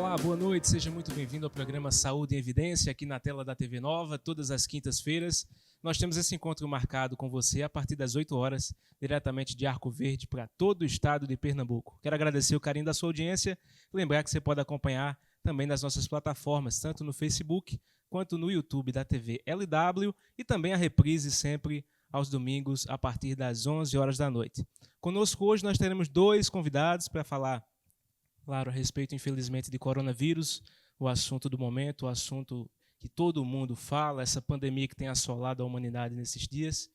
Olá, boa noite, seja muito bem-vindo ao programa Saúde em Evidência, aqui na tela da TV Nova, todas as quintas-feiras. Nós temos esse encontro marcado com você a partir das 8 horas, diretamente de Arco Verde para todo o estado de Pernambuco. Quero agradecer o carinho da sua audiência e lembrar que você pode acompanhar também nas nossas plataformas, tanto no Facebook quanto no YouTube da TV LW e também a reprise sempre aos domingos a partir das 11 horas da noite. Conosco hoje nós teremos dois convidados para falar, claro, a respeito, infelizmente, de coronavírus, o assunto do momento, o assunto que todo mundo fala, essa pandemia que tem assolado a humanidade nesses dias.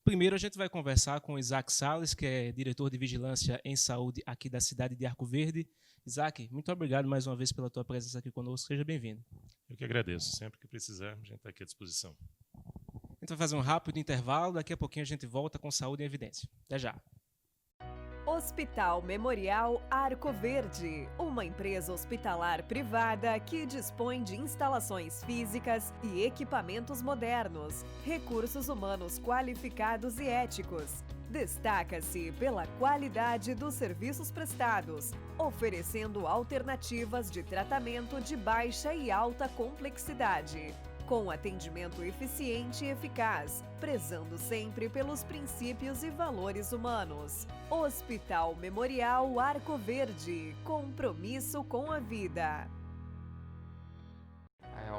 Primeiro, a gente vai conversar com Isaac Salles, que é diretor de Vigilância em Saúde aqui da cidade de Arco Verde. Isaac, muito obrigado mais uma vez pela tua presença aqui conosco. Seja bem-vindo. Eu que agradeço. Sempre que precisar, a gente está aqui à disposição. A gente vai fazer um rápido intervalo. Daqui a pouquinho a gente volta com Saúde em Evidência. Até já. Hospital Memorial Arco Verde, uma empresa hospitalar privada que dispõe de instalações físicas e equipamentos modernos, recursos humanos qualificados e éticos. Destaca-se pela qualidade dos serviços prestados, oferecendo alternativas de tratamento de baixa e alta complexidade, com atendimento eficiente e eficaz, prezando sempre pelos princípios e valores humanos. Hospital Memorial Arco Verde, compromisso com a vida.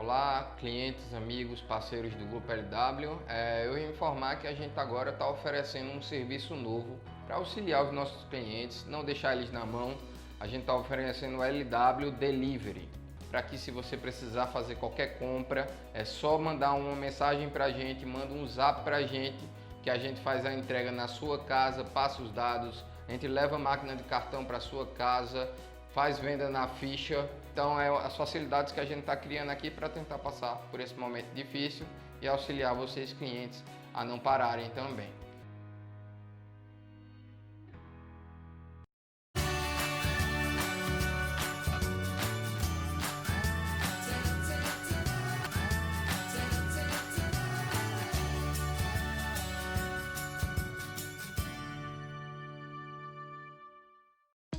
Olá, clientes, amigos, parceiros do Grupo LW. Eu ia informar que a gente agora está oferecendo um serviço novo para auxiliar os nossos clientes, não deixar eles na mão. A gente está oferecendo o LW Delivery, para que se você precisar fazer qualquer compra, é só mandar uma mensagem para a gente, manda um zap para a gente, que a gente faz a entrega na sua casa, passa os dados, a gente leva a máquina de cartão para a sua casa, faz venda na ficha. Então é as facilidades que a gente está criando aqui para tentar passar por esse momento difícil e auxiliar vocês clientes a não pararem também.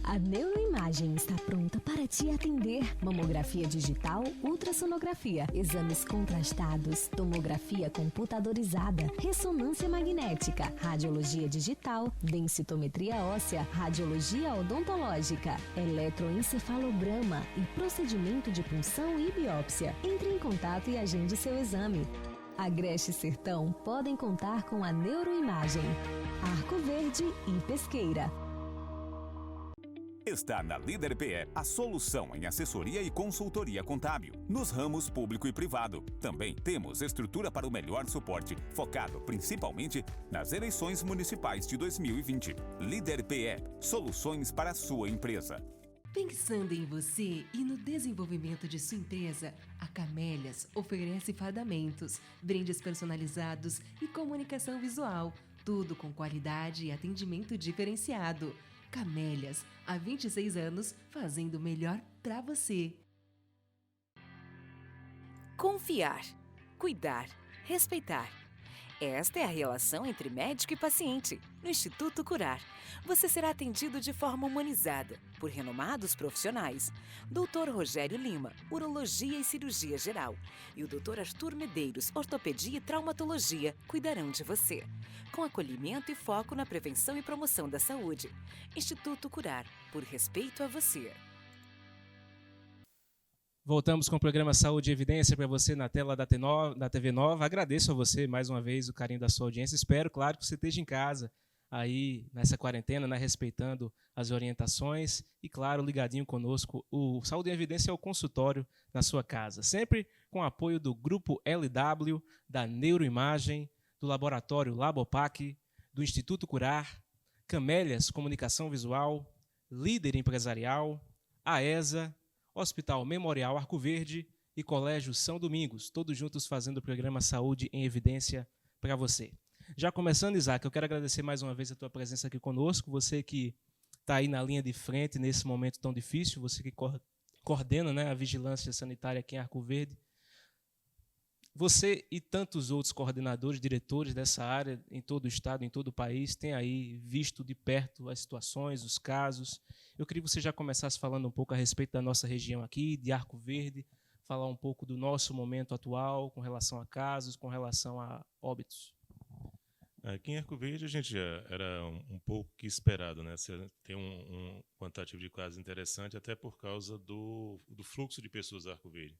A Neuroimagem está pronta para te atender. Mamografia digital, ultrassonografia, exames contrastados, tomografia computadorizada, ressonância magnética, radiologia digital, densitometria óssea, radiologia odontológica, eletroencefalograma e procedimento de punção e biópsia. Entre em contato e agende seu exame. Agreste e Sertão podem contar com a Neuroimagem. Arco Verde e Pesqueira. Está na Líder PE a solução em assessoria e consultoria contábil, nos ramos público e privado. Também temos estrutura para o melhor suporte, focado principalmente nas eleições municipais de 2020. Líder PE, soluções para a sua empresa. Pensando em você e no desenvolvimento de sua empresa, a Camélias oferece fardamentos, brindes personalizados e comunicação visual, tudo com qualidade e atendimento diferenciado. Camélias, há 26 anos, fazendo o melhor para você. Confiar, cuidar, respeitar. Esta é a relação entre médico e paciente. No Instituto Curar, você será atendido de forma humanizada por renomados profissionais. Dr. Rogério Lima, Urologia e Cirurgia Geral, e o Dr. Arthur Medeiros, Ortopedia e Traumatologia, cuidarão de você, com acolhimento e foco na prevenção e promoção da saúde. Instituto Curar, por respeito a você. Voltamos com o programa Saúde e Evidência para você na tela da TV Nova. Agradeço a você mais uma vez o carinho da sua audiência. Espero, claro, que você esteja em casa aí nessa quarentena, né, respeitando as orientações e, claro, ligadinho conosco. O Saúde em Evidência é o consultório na sua casa, sempre com o apoio do Grupo LW, da Neuroimagem, do Laboratório Labopac, do Instituto Curar, Camélias Comunicação Visual, Líder Empresarial, AESA, Hospital Memorial Arco Verde e Colégio São Domingos, todos juntos fazendo o programa Saúde em Evidência para você. Já começando, Isaac, eu quero agradecer mais uma vez a tua presença aqui conosco, você que está aí na linha de frente nesse momento tão difícil, você que coordena, né, a vigilância sanitária aqui em Arco Verde. Você e tantos outros coordenadores, diretores dessa área em todo o estado, em todo o país, têm aí visto de perto as situações, os casos. Eu queria que você já começasse falando um pouco a respeito da nossa região aqui, de Arco Verde, falar um pouco do nosso momento atual com relação a casos, com relação a óbitos. Aqui em Arco Verde a gente já era um pouco que esperado, né? Você tem um quantitativo de casos interessante, até por causa do fluxo de pessoas a Arco Verde,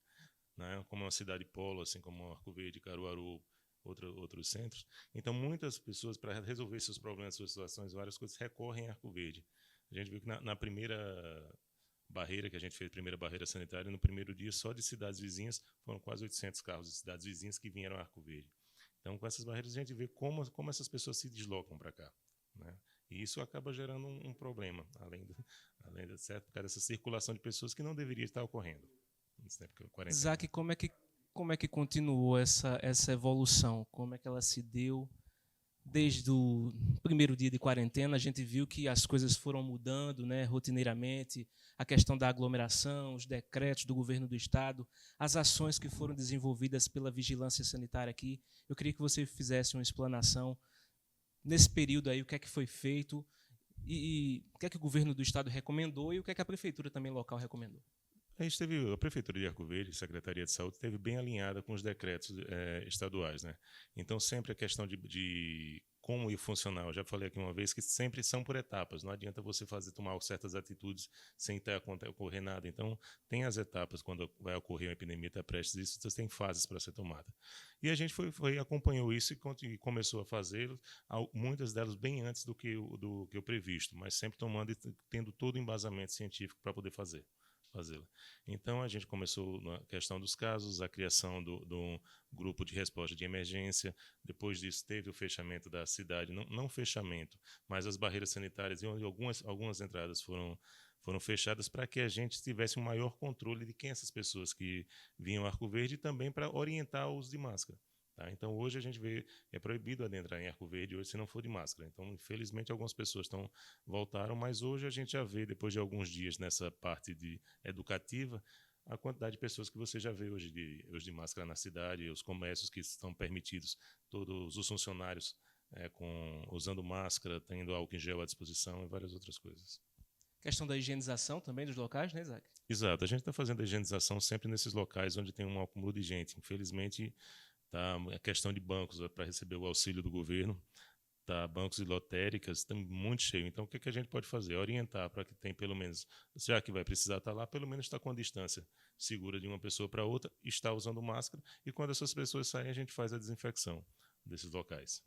né? Como uma cidade polo, assim como Arco Verde, Caruaru, outros centros. Então, muitas pessoas, para resolver seus problemas, suas situações, várias coisas, recorrem a Arco Verde. A gente viu que na primeira barreira que a gente fez, primeira barreira sanitária, no primeiro dia, só de cidades vizinhas, foram quase 800 carros de cidades vizinhas que vieram a Arco Verde. Então, com essas barreiras, a gente vê como essas pessoas se deslocam para cá, né? E isso acaba gerando um problema, além certo, por causa dessa circulação de pessoas que não deveria estar ocorrendo. Isaac, como é que continuou essa evolução? Como é que ela se deu? Desde o primeiro dia de quarentena, a gente viu que as coisas foram mudando, né, rotineiramente, a questão da aglomeração, os decretos do governo do estado, as ações que foram desenvolvidas pela vigilância sanitária aqui. Eu queria que você fizesse uma explanação nesse período aí, o que é que foi feito e o que é que o governo do estado recomendou e o que é que a prefeitura também local recomendou. A Prefeitura de Arco Verde, a Secretaria de Saúde, esteve bem alinhada com os decretos estaduais, né? Então, sempre a questão de como ir funcionar, eu já falei aqui uma vez que sempre são por etapas, não adianta você tomar certas atitudes sem ocorrer nada. Então, tem as etapas, quando vai ocorrer uma epidemia, está prestes isso, você tem fases para ser tomada. E a gente acompanhou isso e começou a fazer, muitas delas bem antes do que o previsto, mas sempre tomando e tendo todo o embasamento científico para poder fazê-la. Então, a gente começou na questão dos casos, a criação de um grupo de resposta de emergência. Depois disso, teve o fechamento da cidade, não fechamento, mas as barreiras sanitárias e algumas entradas foram fechadas para que a gente tivesse um maior controle de quem essas pessoas que vinham a Arco Verde e também para orientar o uso de máscara. Tá? Então, hoje a gente vê, é proibido adentrar em Arco Verde hoje se não for de máscara. Então, infelizmente, algumas pessoas voltaram, mas hoje a gente já vê, depois de alguns dias nessa parte educativa, a quantidade de pessoas que você já vê hoje de máscara na cidade, os comércios que estão permitidos, todos os funcionários usando máscara, tendo álcool em gel à disposição e várias outras coisas. Questão da higienização também dos locais, né, Isaac? Exato. A gente está fazendo a higienização sempre nesses locais onde tem um acúmulo de gente. Infelizmente, tá, a questão de bancos para receber o auxílio do governo, tá, bancos e lotéricas estão muito cheios. Então, o que a gente pode fazer? Orientar para que tem pelo menos, já que vai precisar estar lá, pelo menos estar com a distância segura de uma pessoa para outra, estar usando máscara, e quando essas pessoas saem, a gente faz a desinfecção desses locais.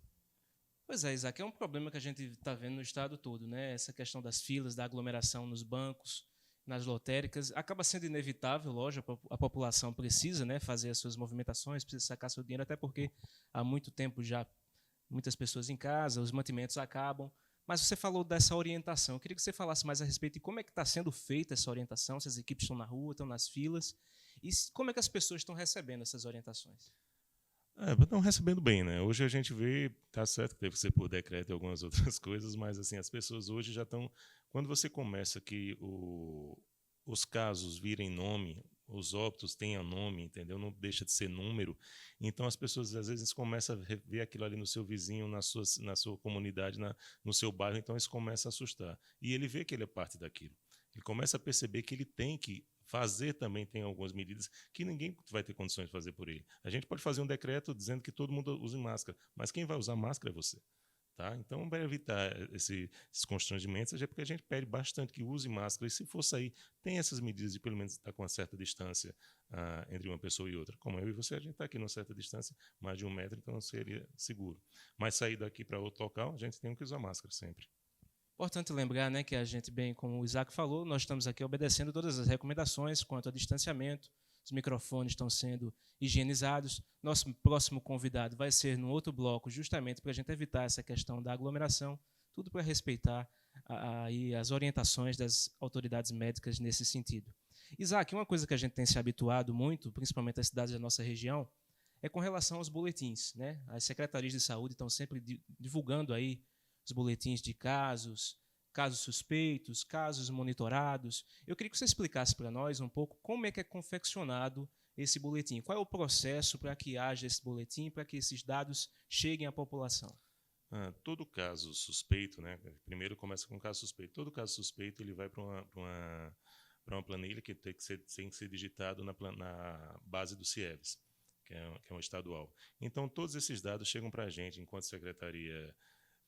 Pois é, Isaac, é um problema que a gente está vendo no estado todo, né? Essa questão das filas, da aglomeração nos bancos, nas lotéricas, acaba sendo inevitável, lógico, a população precisa, né, fazer as suas movimentações, precisa sacar seu dinheiro, até porque há muito tempo já muitas pessoas em casa, os mantimentos acabam. Mas você falou dessa orientação. Eu queria que você falasse mais a respeito de como é que está sendo feita essa orientação, se as equipes estão na rua, estão nas filas, e como é que as pessoas estão recebendo essas orientações. Estão recebendo bem, né? Hoje a gente vê, tá certo que deve ser por decreto e algumas outras coisas, mas assim, as pessoas hoje já estão... Quando você começa que os casos virem nome, os óbitos tenham nome, entendeu? Não deixa de ser número. Então as pessoas às vezes começam a ver aquilo ali no seu vizinho, na sua comunidade, no seu bairro, então isso começa a assustar. E ele vê que ele é parte daquilo. Ele começa a perceber que ele tem que fazer também, tem algumas medidas que ninguém vai ter condições de fazer por ele. A gente pode fazer um decreto dizendo que todo mundo use máscara, mas quem vai usar máscara é você. Tá? Então, para evitar esses constrangimentos, é porque a gente pede bastante que use máscara, e se for sair, tem essas medidas de pelo menos estar com uma certa distância entre uma pessoa e outra. Como eu e você, a gente está aqui numa certa distância, mais de 1 metro, então seria seguro. Mas sair daqui para outro local, a gente tem que usar máscara sempre. Importante lembrar, né, que a gente, bem como o Isaac falou, nós estamos aqui obedecendo todas as recomendações quanto ao distanciamento, os microfones estão sendo higienizados. Nosso próximo convidado vai ser no outro bloco, justamente para a gente evitar essa questão da aglomeração, tudo para respeitar as orientações das autoridades médicas nesse sentido. Isaac, uma coisa que a gente tem se habituado muito, principalmente as cidades da nossa região, é com relação aos boletins, né? As secretarias de saúde estão sempre divulgando aí os boletins de casos suspeitos, casos monitorados. Eu queria que você explicasse para nós um pouco como é que é confeccionado esse boletim? Qual é o processo para que haja esse boletim, para que esses dados cheguem à população? Todo caso suspeito, né? Primeiro começa com o caso suspeito. Todo caso suspeito ele vai para uma planilha que tem que ser digitado na base do CIEVS, que é um estadual. Então, todos esses dados chegam para a gente, enquanto Secretaria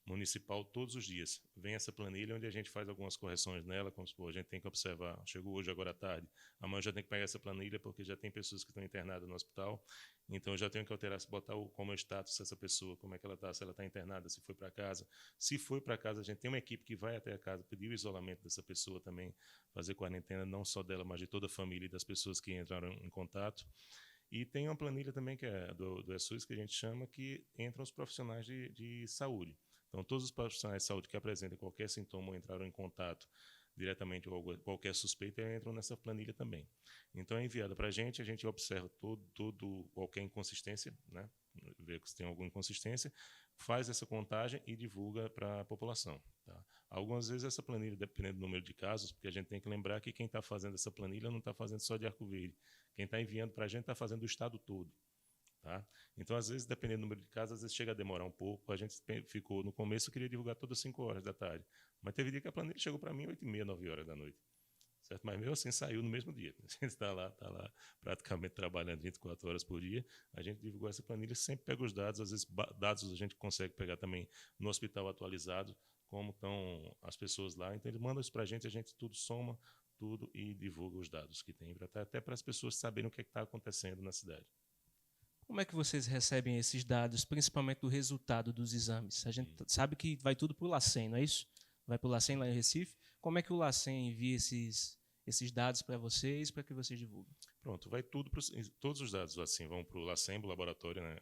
Municipal, todos os dias. Vem essa planilha onde a gente faz algumas correções nela, como se for, a gente tem que observar, chegou hoje, agora à tarde, amanhã eu já tenho que pegar essa planilha porque já tem pessoas que estão internadas no hospital, então eu já tenho que alterar, botar como é o status dessa pessoa, como é que ela está, se ela está internada, se foi para casa. Se foi para casa, a gente tem uma equipe que vai até a casa pedir o isolamento dessa pessoa também, fazer quarentena, não só dela, mas de toda a família e das pessoas que entraram em contato. E tem uma planilha também, que é do ESUS, que a gente chama, que entram os profissionais de saúde. Então, todos os profissionais de saúde que apresentam qualquer sintoma ou entraram em contato diretamente ou qualquer suspeita entram nessa planilha também. Então, é enviada para a gente observa qualquer inconsistência, né? Vê se tem alguma inconsistência, faz essa contagem e divulga para a população. Tá? Algumas vezes essa planilha, dependendo do número de casos, porque a gente tem que lembrar que quem está fazendo essa planilha não está fazendo só de Arco Verde. Quem está enviando para a gente está fazendo do estado todo. Tá? Então, às vezes, dependendo do número de casos, às vezes chega a demorar um pouco. A gente ficou, no começo, eu queria divulgar todas as 5 horas da tarde. Mas teve dia que a planilha chegou para mim 8h30, 9 horas da noite. Certo? Mas mesmo assim saiu no mesmo dia. A gente está lá praticamente trabalhando 24 horas por dia. A gente divulgou essa planilha, sempre pega os dados. Às vezes, dados a gente consegue pegar também no hospital atualizado, como estão as pessoas lá. Então, ele manda isso para a gente tudo soma tudo e divulga os dados que tem, até para as pessoas saberem o que está acontecendo na cidade. Como é que vocês recebem esses dados, principalmente do resultado dos exames? A gente sabe que vai tudo para o LACEN, não é isso? Vai para o LACEN lá em Recife. Como é que o LACEN envia esses dados para vocês, para que vocês divulguem? Pronto, vai tudo todos os dados assim vão para o LACEN, o laboratório, né,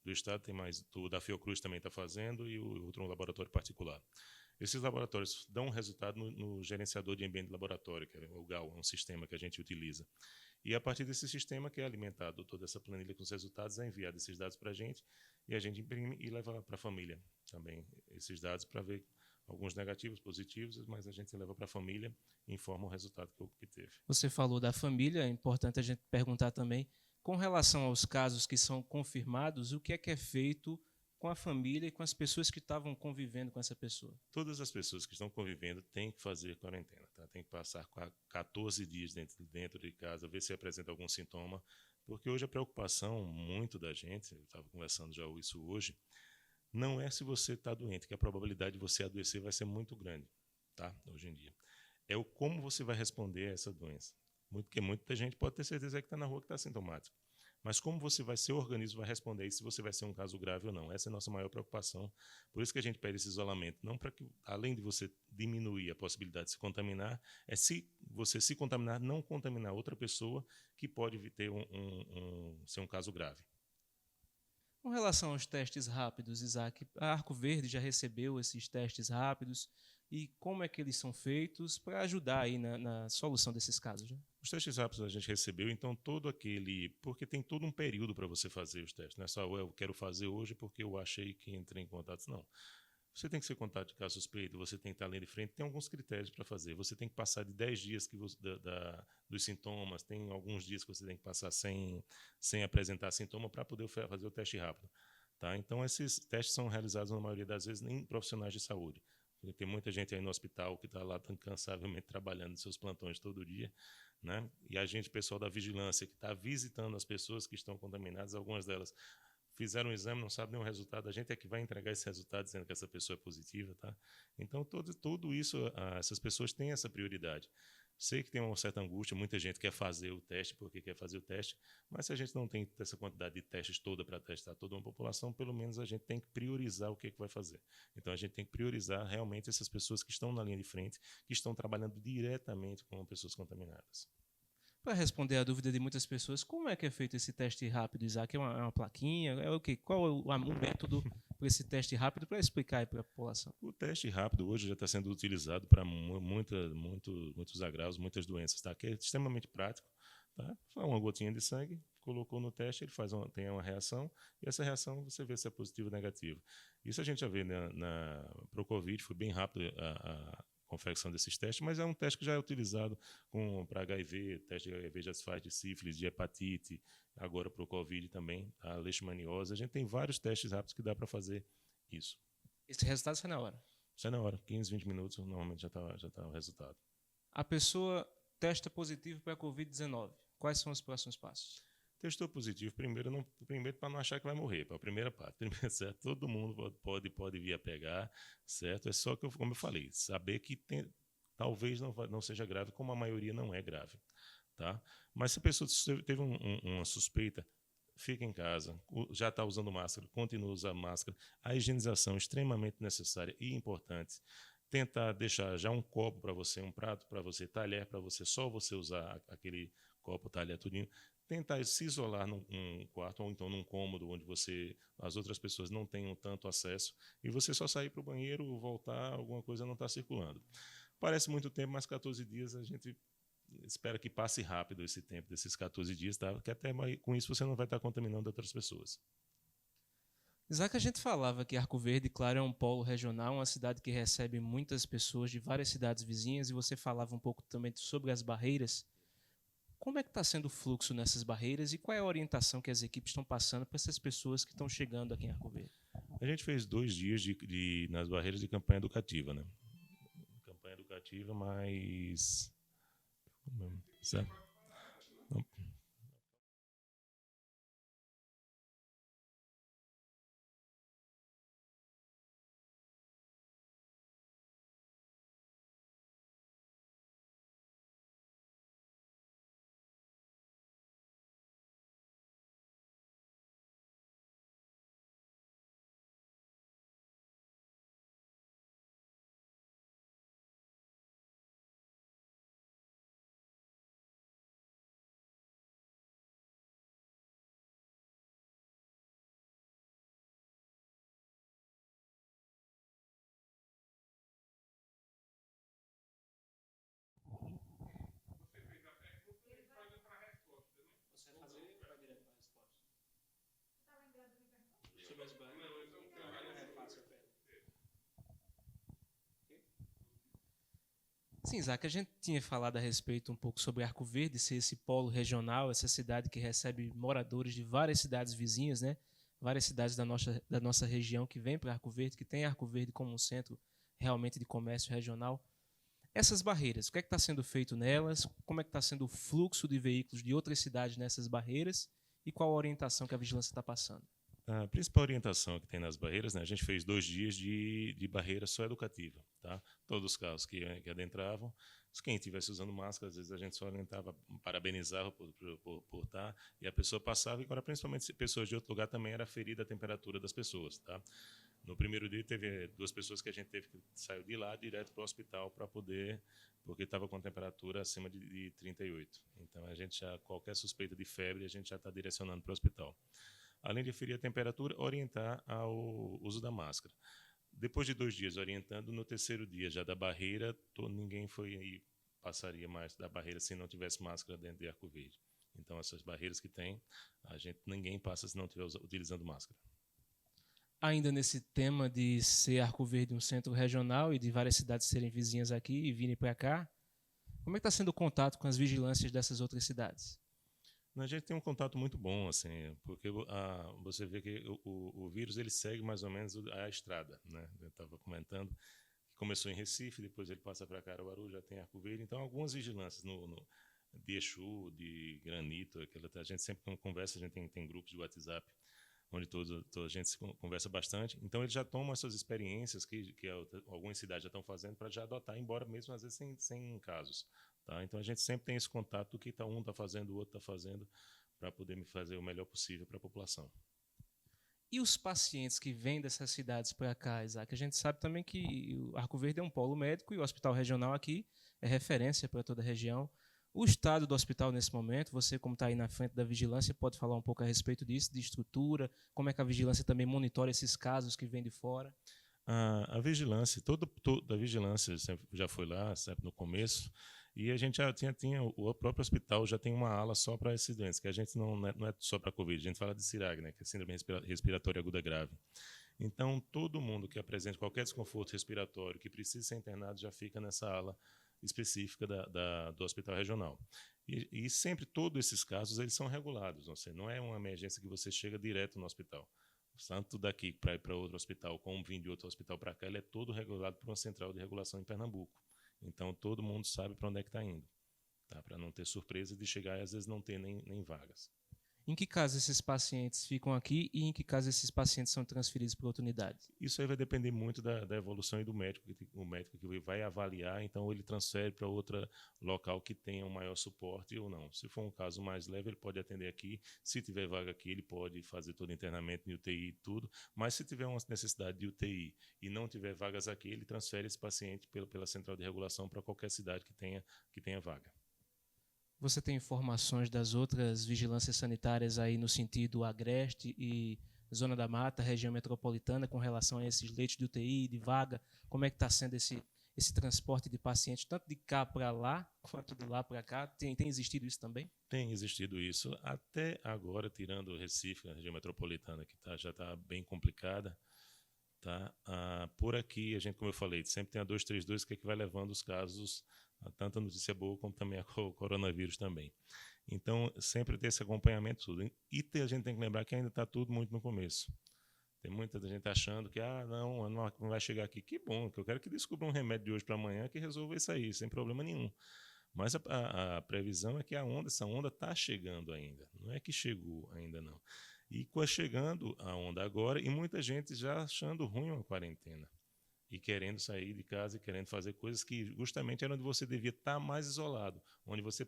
do Estado, tem mais da Fiocruz também está fazendo e o outro um laboratório particular. Esses laboratórios dão um resultado no gerenciador de ambiente de laboratório, que é o GAL, um sistema que a gente utiliza. E a partir desse sistema, que é alimentado toda essa planilha com os resultados, é enviado esses dados para a gente e a gente imprime e leva para a família também esses dados para ver alguns negativos, positivos, mas a gente leva para a família e informa o resultado que teve. Você falou da família, é importante a gente perguntar também, com relação aos casos que são confirmados, o que é feito com a família e com as pessoas que estavam convivendo com essa pessoa? Todas as pessoas que estão convivendo têm que fazer quarentena, tá? Tem que passar 14 dias dentro de casa, ver se apresenta algum sintoma, porque hoje a preocupação muito da gente, eu estava conversando já isso hoje, não é se você está doente, que a probabilidade de você adoecer vai ser muito grande, tá? Hoje em dia. É o como você vai responder a essa doença. Porque muita gente pode ter certeza que está na rua que está sintomático. Mas como seu organismo vai responder e se você vai ser um caso grave ou não. Essa é a nossa maior preocupação. Por isso que a gente pede esse isolamento. Não para que, além de você diminuir a possibilidade de se contaminar, é se você se contaminar, não contaminar outra pessoa que pode ter ser um caso grave. Com relação aos testes rápidos, Isaac, a Arco Verde já recebeu esses testes rápidos e como é que eles são feitos para ajudar aí na solução desses casos? Né? Os testes rápidos a gente recebeu, então porque tem todo um período para você fazer os testes, não é só eu quero fazer hoje porque eu achei que entrei em contato, não. Você tem que ser contato de caso suspeito, você tem que estar ali de frente, tem alguns critérios para fazer. Você tem que passar de 10 dias dos sintomas, tem alguns dias que você tem que passar sem apresentar sintoma para poder fazer o teste rápido. Tá? Então, esses testes são realizados, na maioria das vezes, em profissionais de saúde. Porque tem muita gente aí no hospital que está lá incansavelmente trabalhando em seus plantões todo dia, né? E a gente, pessoal da vigilância, que está visitando as pessoas que estão contaminadas, algumas delas fizeram um exame, não sabem nenhum resultado, a gente é que vai entregar esse resultado dizendo que essa pessoa é positiva, tá? Então, tudo isso, essas pessoas têm essa prioridade. Sei que tem uma certa angústia, muita gente quer fazer o teste porque quer fazer o teste, mas se a gente não tem essa quantidade de testes toda para testar toda uma população, pelo menos a gente tem que priorizar o que vai fazer. Então, a gente tem que priorizar realmente essas pessoas que estão na linha de frente, que estão trabalhando diretamente com pessoas contaminadas. Para responder a dúvida de muitas pessoas, como é que é feito esse teste rápido, Isaac? É uma plaquinha? É o quê? Qual é o método para esse teste rápido para explicar aí para a população? O teste rápido hoje já está sendo utilizado para muitos agravos, muitas doenças, tá? Que é extremamente prático. Tá? Faz uma gotinha de sangue, colocou no teste, ele tem uma reação, e essa reação você vê se é positivo ou negativo. Isso a gente já vê para o Covid, foi bem rápido confecção desses testes, mas é um teste que já é utilizado para HIV, teste de HIV já se faz de sífilis, de hepatite, agora para o Covid também, a leishmaniose. A gente tem vários testes rápidos que dá para fazer isso. Esse resultado sai na hora? Sai na hora, 15, 20 minutos, normalmente já tá o resultado. A pessoa testa positivo para a Covid-19. Quais são os próximos passos? Testou positivo, primeiro para não achar que vai morrer, para a primeira parte. Primeiro, certo? Todo mundo pode vir a pegar, certo? É só que, como eu falei, saber que talvez não seja grave, como a maioria não é grave. Tá? Mas se a pessoa teve uma suspeita, fica em casa, já está usando máscara, continua a usar máscara. A higienização é extremamente necessária e importante. Tentar deixar já um copo para você, um prato para você, talher para você, só você usar aquele copo, talher, tudinho. Tentar se isolar num quarto ou então num cômodo onde as outras pessoas não tenham tanto acesso e você só sair para o banheiro, voltar, alguma coisa não está circulando. Parece muito tempo, mas 14 dias a gente espera que passe rápido esse tempo, desses 14 dias, tá? Que até com isso você não vai estar contaminando outras pessoas. Já que a gente falava que Arco Verde, claro, é um polo regional, uma cidade que recebe muitas pessoas de várias cidades vizinhas, e você falava um pouco também sobre as barreiras. Como é que está sendo o fluxo nessas barreiras e qual é a orientação que as equipes estão passando para essas pessoas que estão chegando aqui em Arco Verde? A gente fez 2 dias nas barreiras de campanha educativa, né? Campanha educativa, mas... Certo? Não. Sim, Isaac, a gente tinha falado a respeito um pouco sobre Arco Verde, ser esse polo regional, essa cidade que recebe moradores de várias cidades vizinhas, né? Várias cidades da nossa região que vêm para Arco Verde, que tem Arco Verde como um centro realmente de comércio regional. Essas barreiras, o que é que está sendo feito nelas? Como é que está sendo o fluxo de veículos de outras cidades nessas barreiras? E qual a orientação que a vigilância está passando? A principal orientação que tem nas barreiras, né, a gente fez 2 dias de barreira só educativa. Tá? Todos os carros que adentravam, quem estivesse usando máscara, às vezes a gente só orientava, parabenizava por estar, e a pessoa passava, e agora principalmente pessoas de outro lugar também era ferida a temperatura das pessoas. Tá? No primeiro dia teve 2 pessoas que a gente teve que sair de lá direto para o hospital para poder, porque estava com temperatura acima de 38. Então a gente qualquer suspeita de febre a gente já está direcionando para o hospital. Além de ferir a temperatura, orientar ao uso da máscara. Depois de 2 dias orientando, no 3º dia já da barreira, ninguém passaria mais da barreira se não tivesse máscara dentro de Arco Verde. Então essas barreiras que tem, ninguém passa se não estiver utilizando máscara. Ainda nesse tema de ser Arco Verde um centro regional e de várias cidades serem vizinhas aqui e virem para cá, como é que está sendo o contato com as vigilâncias dessas outras cidades? A gente tem um contato muito bom, assim, porque você vê que o vírus ele segue mais ou menos a estrada, né? Eu estava comentando que começou em Recife, depois ele passa para Caruaru, já tem Arco Verde, então algumas vigilâncias de Exu, de Granito, a gente sempre conversa, a gente tem grupos de WhatsApp onde toda a gente se conversa bastante, então eles já tomam essas experiências que algumas cidades já estão fazendo para já adotar, embora mesmo às vezes sem casos. Tá? Então a gente sempre tem esse contato do que um está fazendo, o outro está fazendo, para poder fazer o melhor possível para a população. E os pacientes que vêm dessas cidades para cá, Isaac? A gente sabe também que o Arco Verde é um polo médico e o hospital regional aqui é referência para toda a região. O estado do hospital nesse momento, você como está aí na frente da vigilância, pode falar um pouco a respeito disso, de estrutura, como é que a vigilância também monitora esses casos que vêm de fora? A vigilância, toda a vigilância sempre já foi lá, sempre no começo, e a gente já tinha o próprio hospital já tem uma ala só para esses doentes, que a gente não é só para Covid, a gente fala de CIRAG, né, que é Síndrome Respiratória Aguda Grave. Então, todo mundo que apresente qualquer desconforto respiratório, que precise ser internado, já fica nessa ala específica do hospital regional. E sempre todos esses casos eles são regulados, não é uma emergência que você chega direto no hospital. Tanto daqui para ir para outro hospital, como vir de outro hospital para cá, ele é todo regulado por uma central de regulação em Pernambuco. Então, todo mundo sabe para onde é que está indo, tá? Para não ter surpresa de chegar e às vezes não ter nem vagas. Em que caso esses pacientes ficam aqui e em que caso esses pacientes são transferidos para outra unidade? Isso aí vai depender muito da evolução e do médico. O médico que vai avaliar, então ele transfere para outro local que tenha um maior suporte ou não. Se for um caso mais leve, ele pode atender aqui. Se tiver vaga aqui, ele pode fazer todo o internamento em UTI e tudo. Mas se tiver uma necessidade de UTI e não tiver vagas aqui, ele transfere esse paciente pela central de regulação para qualquer cidade que tenha vaga. Você tem informações das outras vigilâncias sanitárias aí no sentido Agreste e Zona da Mata, região metropolitana, com relação a esses leitos de UTI, de vaga? Como é que está sendo esse transporte de pacientes, tanto de cá para lá, quanto de lá para cá? Tem existido isso também? Tem existido isso. Até agora, tirando o Recife, a região metropolitana, que já está bem complicada, tá? Por aqui, a gente, como eu falei, sempre tem a 232, que é que vai levando os casos, tanto a notícia boa como também o coronavírus também. Então, sempre ter esse acompanhamento tudo. E a gente tem que lembrar que ainda está tudo muito no começo. Tem muita gente achando que não vai chegar aqui. Que bom, que eu quero que descubra um remédio de hoje para amanhã que resolva isso aí, sem problema nenhum. Mas a previsão é que essa onda está chegando ainda. Não é que chegou ainda, não. E chegando a onda agora, e muita gente já achando ruim uma quarentena. E querendo sair de casa e querendo fazer coisas que justamente era onde você devia estar mais isolado, onde você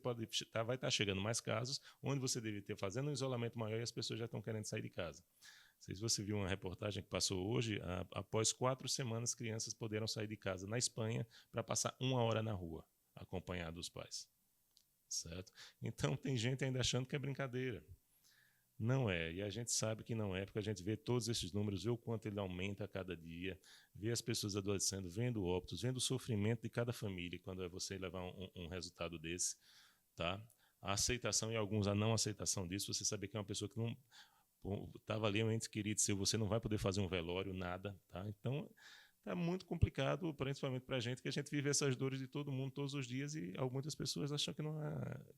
vai estar chegando mais casos, onde você devia estar fazendo um isolamento maior e as pessoas já estão querendo sair de casa. Não sei se você viu uma reportagem que passou hoje, após 4 semanas, crianças poderão sair de casa na Espanha para passar 1 hora na rua, acompanhado dos pais. Certo? Então tem gente ainda achando que é brincadeira. Não é, e a gente sabe que não é, porque a gente vê todos esses números, vê o quanto ele aumenta a cada dia, vê as pessoas adoecendo, vendo óbitos, vendo o sofrimento de cada família quando é você levar um resultado desse. Tá? A aceitação e alguns a não aceitação disso, você saber que é uma pessoa que não estava ali, um ente querido seu, você não vai poder fazer um velório, nada. Tá? Então, está muito complicado, principalmente para a gente, que a gente vive essas dores de todo mundo todos os dias e muitas pessoas acham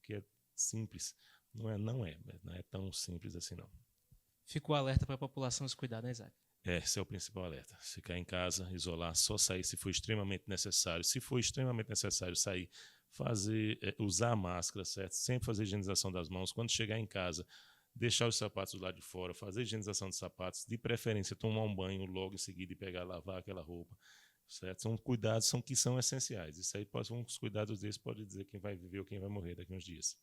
que é simples. Não é tão simples assim, não. Ficou alerta para a população se cuidar, né, Isaac? Esse é o principal alerta. Ficar em casa, isolar, só sair se for extremamente necessário. Se for extremamente necessário sair, usar a máscara, certo? Sempre fazer higienização das mãos. Quando chegar em casa, deixar os sapatos do lado de fora, fazer higienização dos sapatos, de preferência tomar um banho logo em seguida e lavar aquela roupa. Certo? São cuidados que são essenciais. Isso aí, uns cuidados desses pode dizer quem vai viver ou quem vai morrer daqui a uns dias.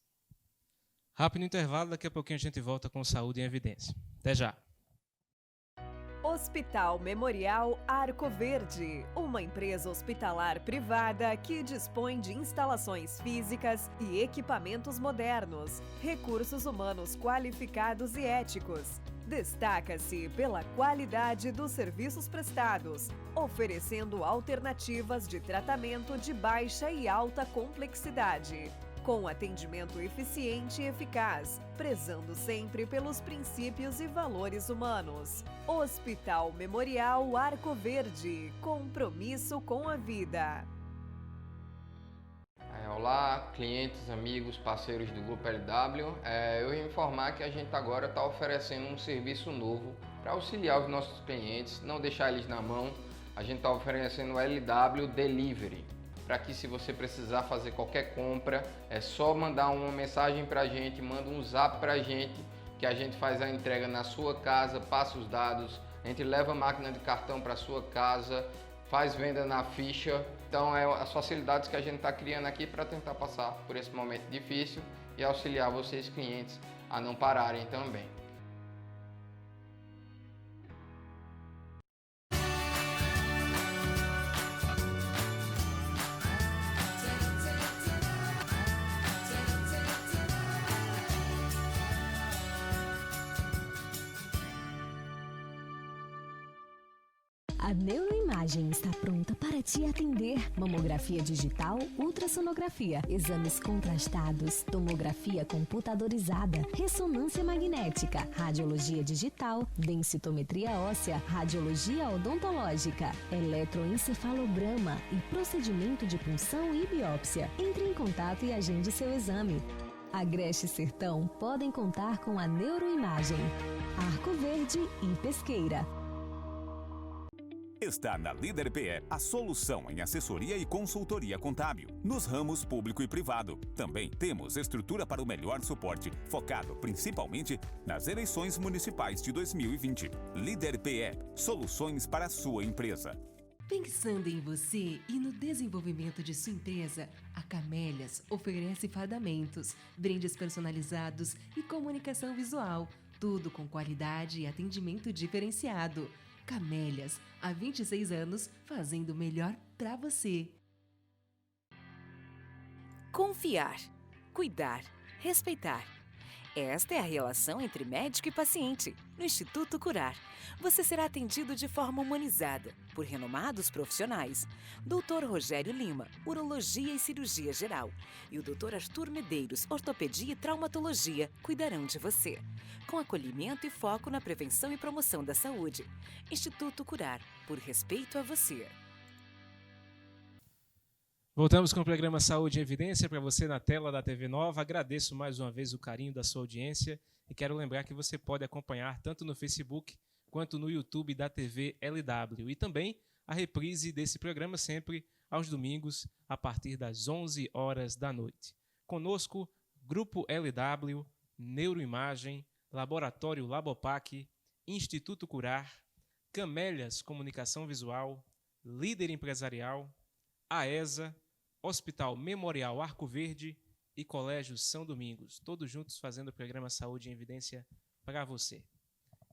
Rápido intervalo, daqui a pouquinho a gente volta com Saúde em Evidência. Até já! Hospital Memorial Arco Verde, uma empresa hospitalar privada que dispõe de instalações físicas e equipamentos modernos, recursos humanos qualificados e éticos. Destaca-se pela qualidade dos serviços prestados, oferecendo alternativas de tratamento de baixa e alta complexidade, com atendimento eficiente e eficaz, prezando sempre pelos princípios e valores humanos. Hospital Memorial Arco Verde, compromisso com a vida. Olá, clientes, amigos, parceiros do Grupo LW. Eu ia informar que a gente agora está oferecendo um serviço novo para auxiliar os nossos clientes, não deixar eles na mão. A gente está oferecendo o LW Delivery, para que, se você precisar fazer qualquer compra, é só mandar uma mensagem para a gente, manda um zap para a gente, que a gente faz a entrega na sua casa, passa os dados, a gente leva a máquina de cartão para a sua casa, faz venda na ficha. Então, é as facilidades que a gente está criando aqui para tentar passar por esse momento difícil e auxiliar vocês, clientes, a não pararem também. A Neuroimagem está pronta para te atender. Mamografia digital, ultrassonografia, exames contrastados, tomografia computadorizada, ressonância magnética, radiologia digital, densitometria óssea, radiologia odontológica, eletroencefalograma e procedimento de punção e biópsia. Entre em contato e agende seu exame. Agreste e Sertão podem contar com a Neuroimagem. Arco Verde e Pesqueira. Está na Líder PE a solução em assessoria e consultoria contábil, nos ramos público e privado. Também temos estrutura para o melhor suporte, focado principalmente nas eleições municipais de 2020. Líder PE, soluções para a sua empresa. Pensando em você e no desenvolvimento de sua empresa, a Camélias oferece fardamentos, brindes personalizados e comunicação visual, tudo com qualidade e atendimento diferenciado. Camélias, há 26 anos, fazendo o melhor para você. Confiar, cuidar, respeitar. Esta é a relação entre médico e paciente. No Instituto Curar, você será atendido de forma humanizada por renomados profissionais. Dr. Rogério Lima, Urologia e Cirurgia Geral, e o Dr. Arthur Medeiros, Ortopedia e Traumatologia, cuidarão de você, com acolhimento e foco na prevenção e promoção da saúde. Instituto Curar, por respeito a você. Voltamos com o programa Saúde em Evidência para você na tela da TV Nova. Agradeço mais uma vez o carinho da sua audiência e quero lembrar que você pode acompanhar tanto no Facebook quanto no YouTube da TV LW e também a reprise desse programa sempre aos domingos a partir das 11 horas da noite. Conosco, Grupo LW, Neuroimagem, Laboratório Labopac, Instituto Curar, Camélias Comunicação Visual, Líder Empresarial, AESA, Hospital Memorial Arco Verde e Colégio São Domingos, todos juntos fazendo o programa Saúde em Evidência para você.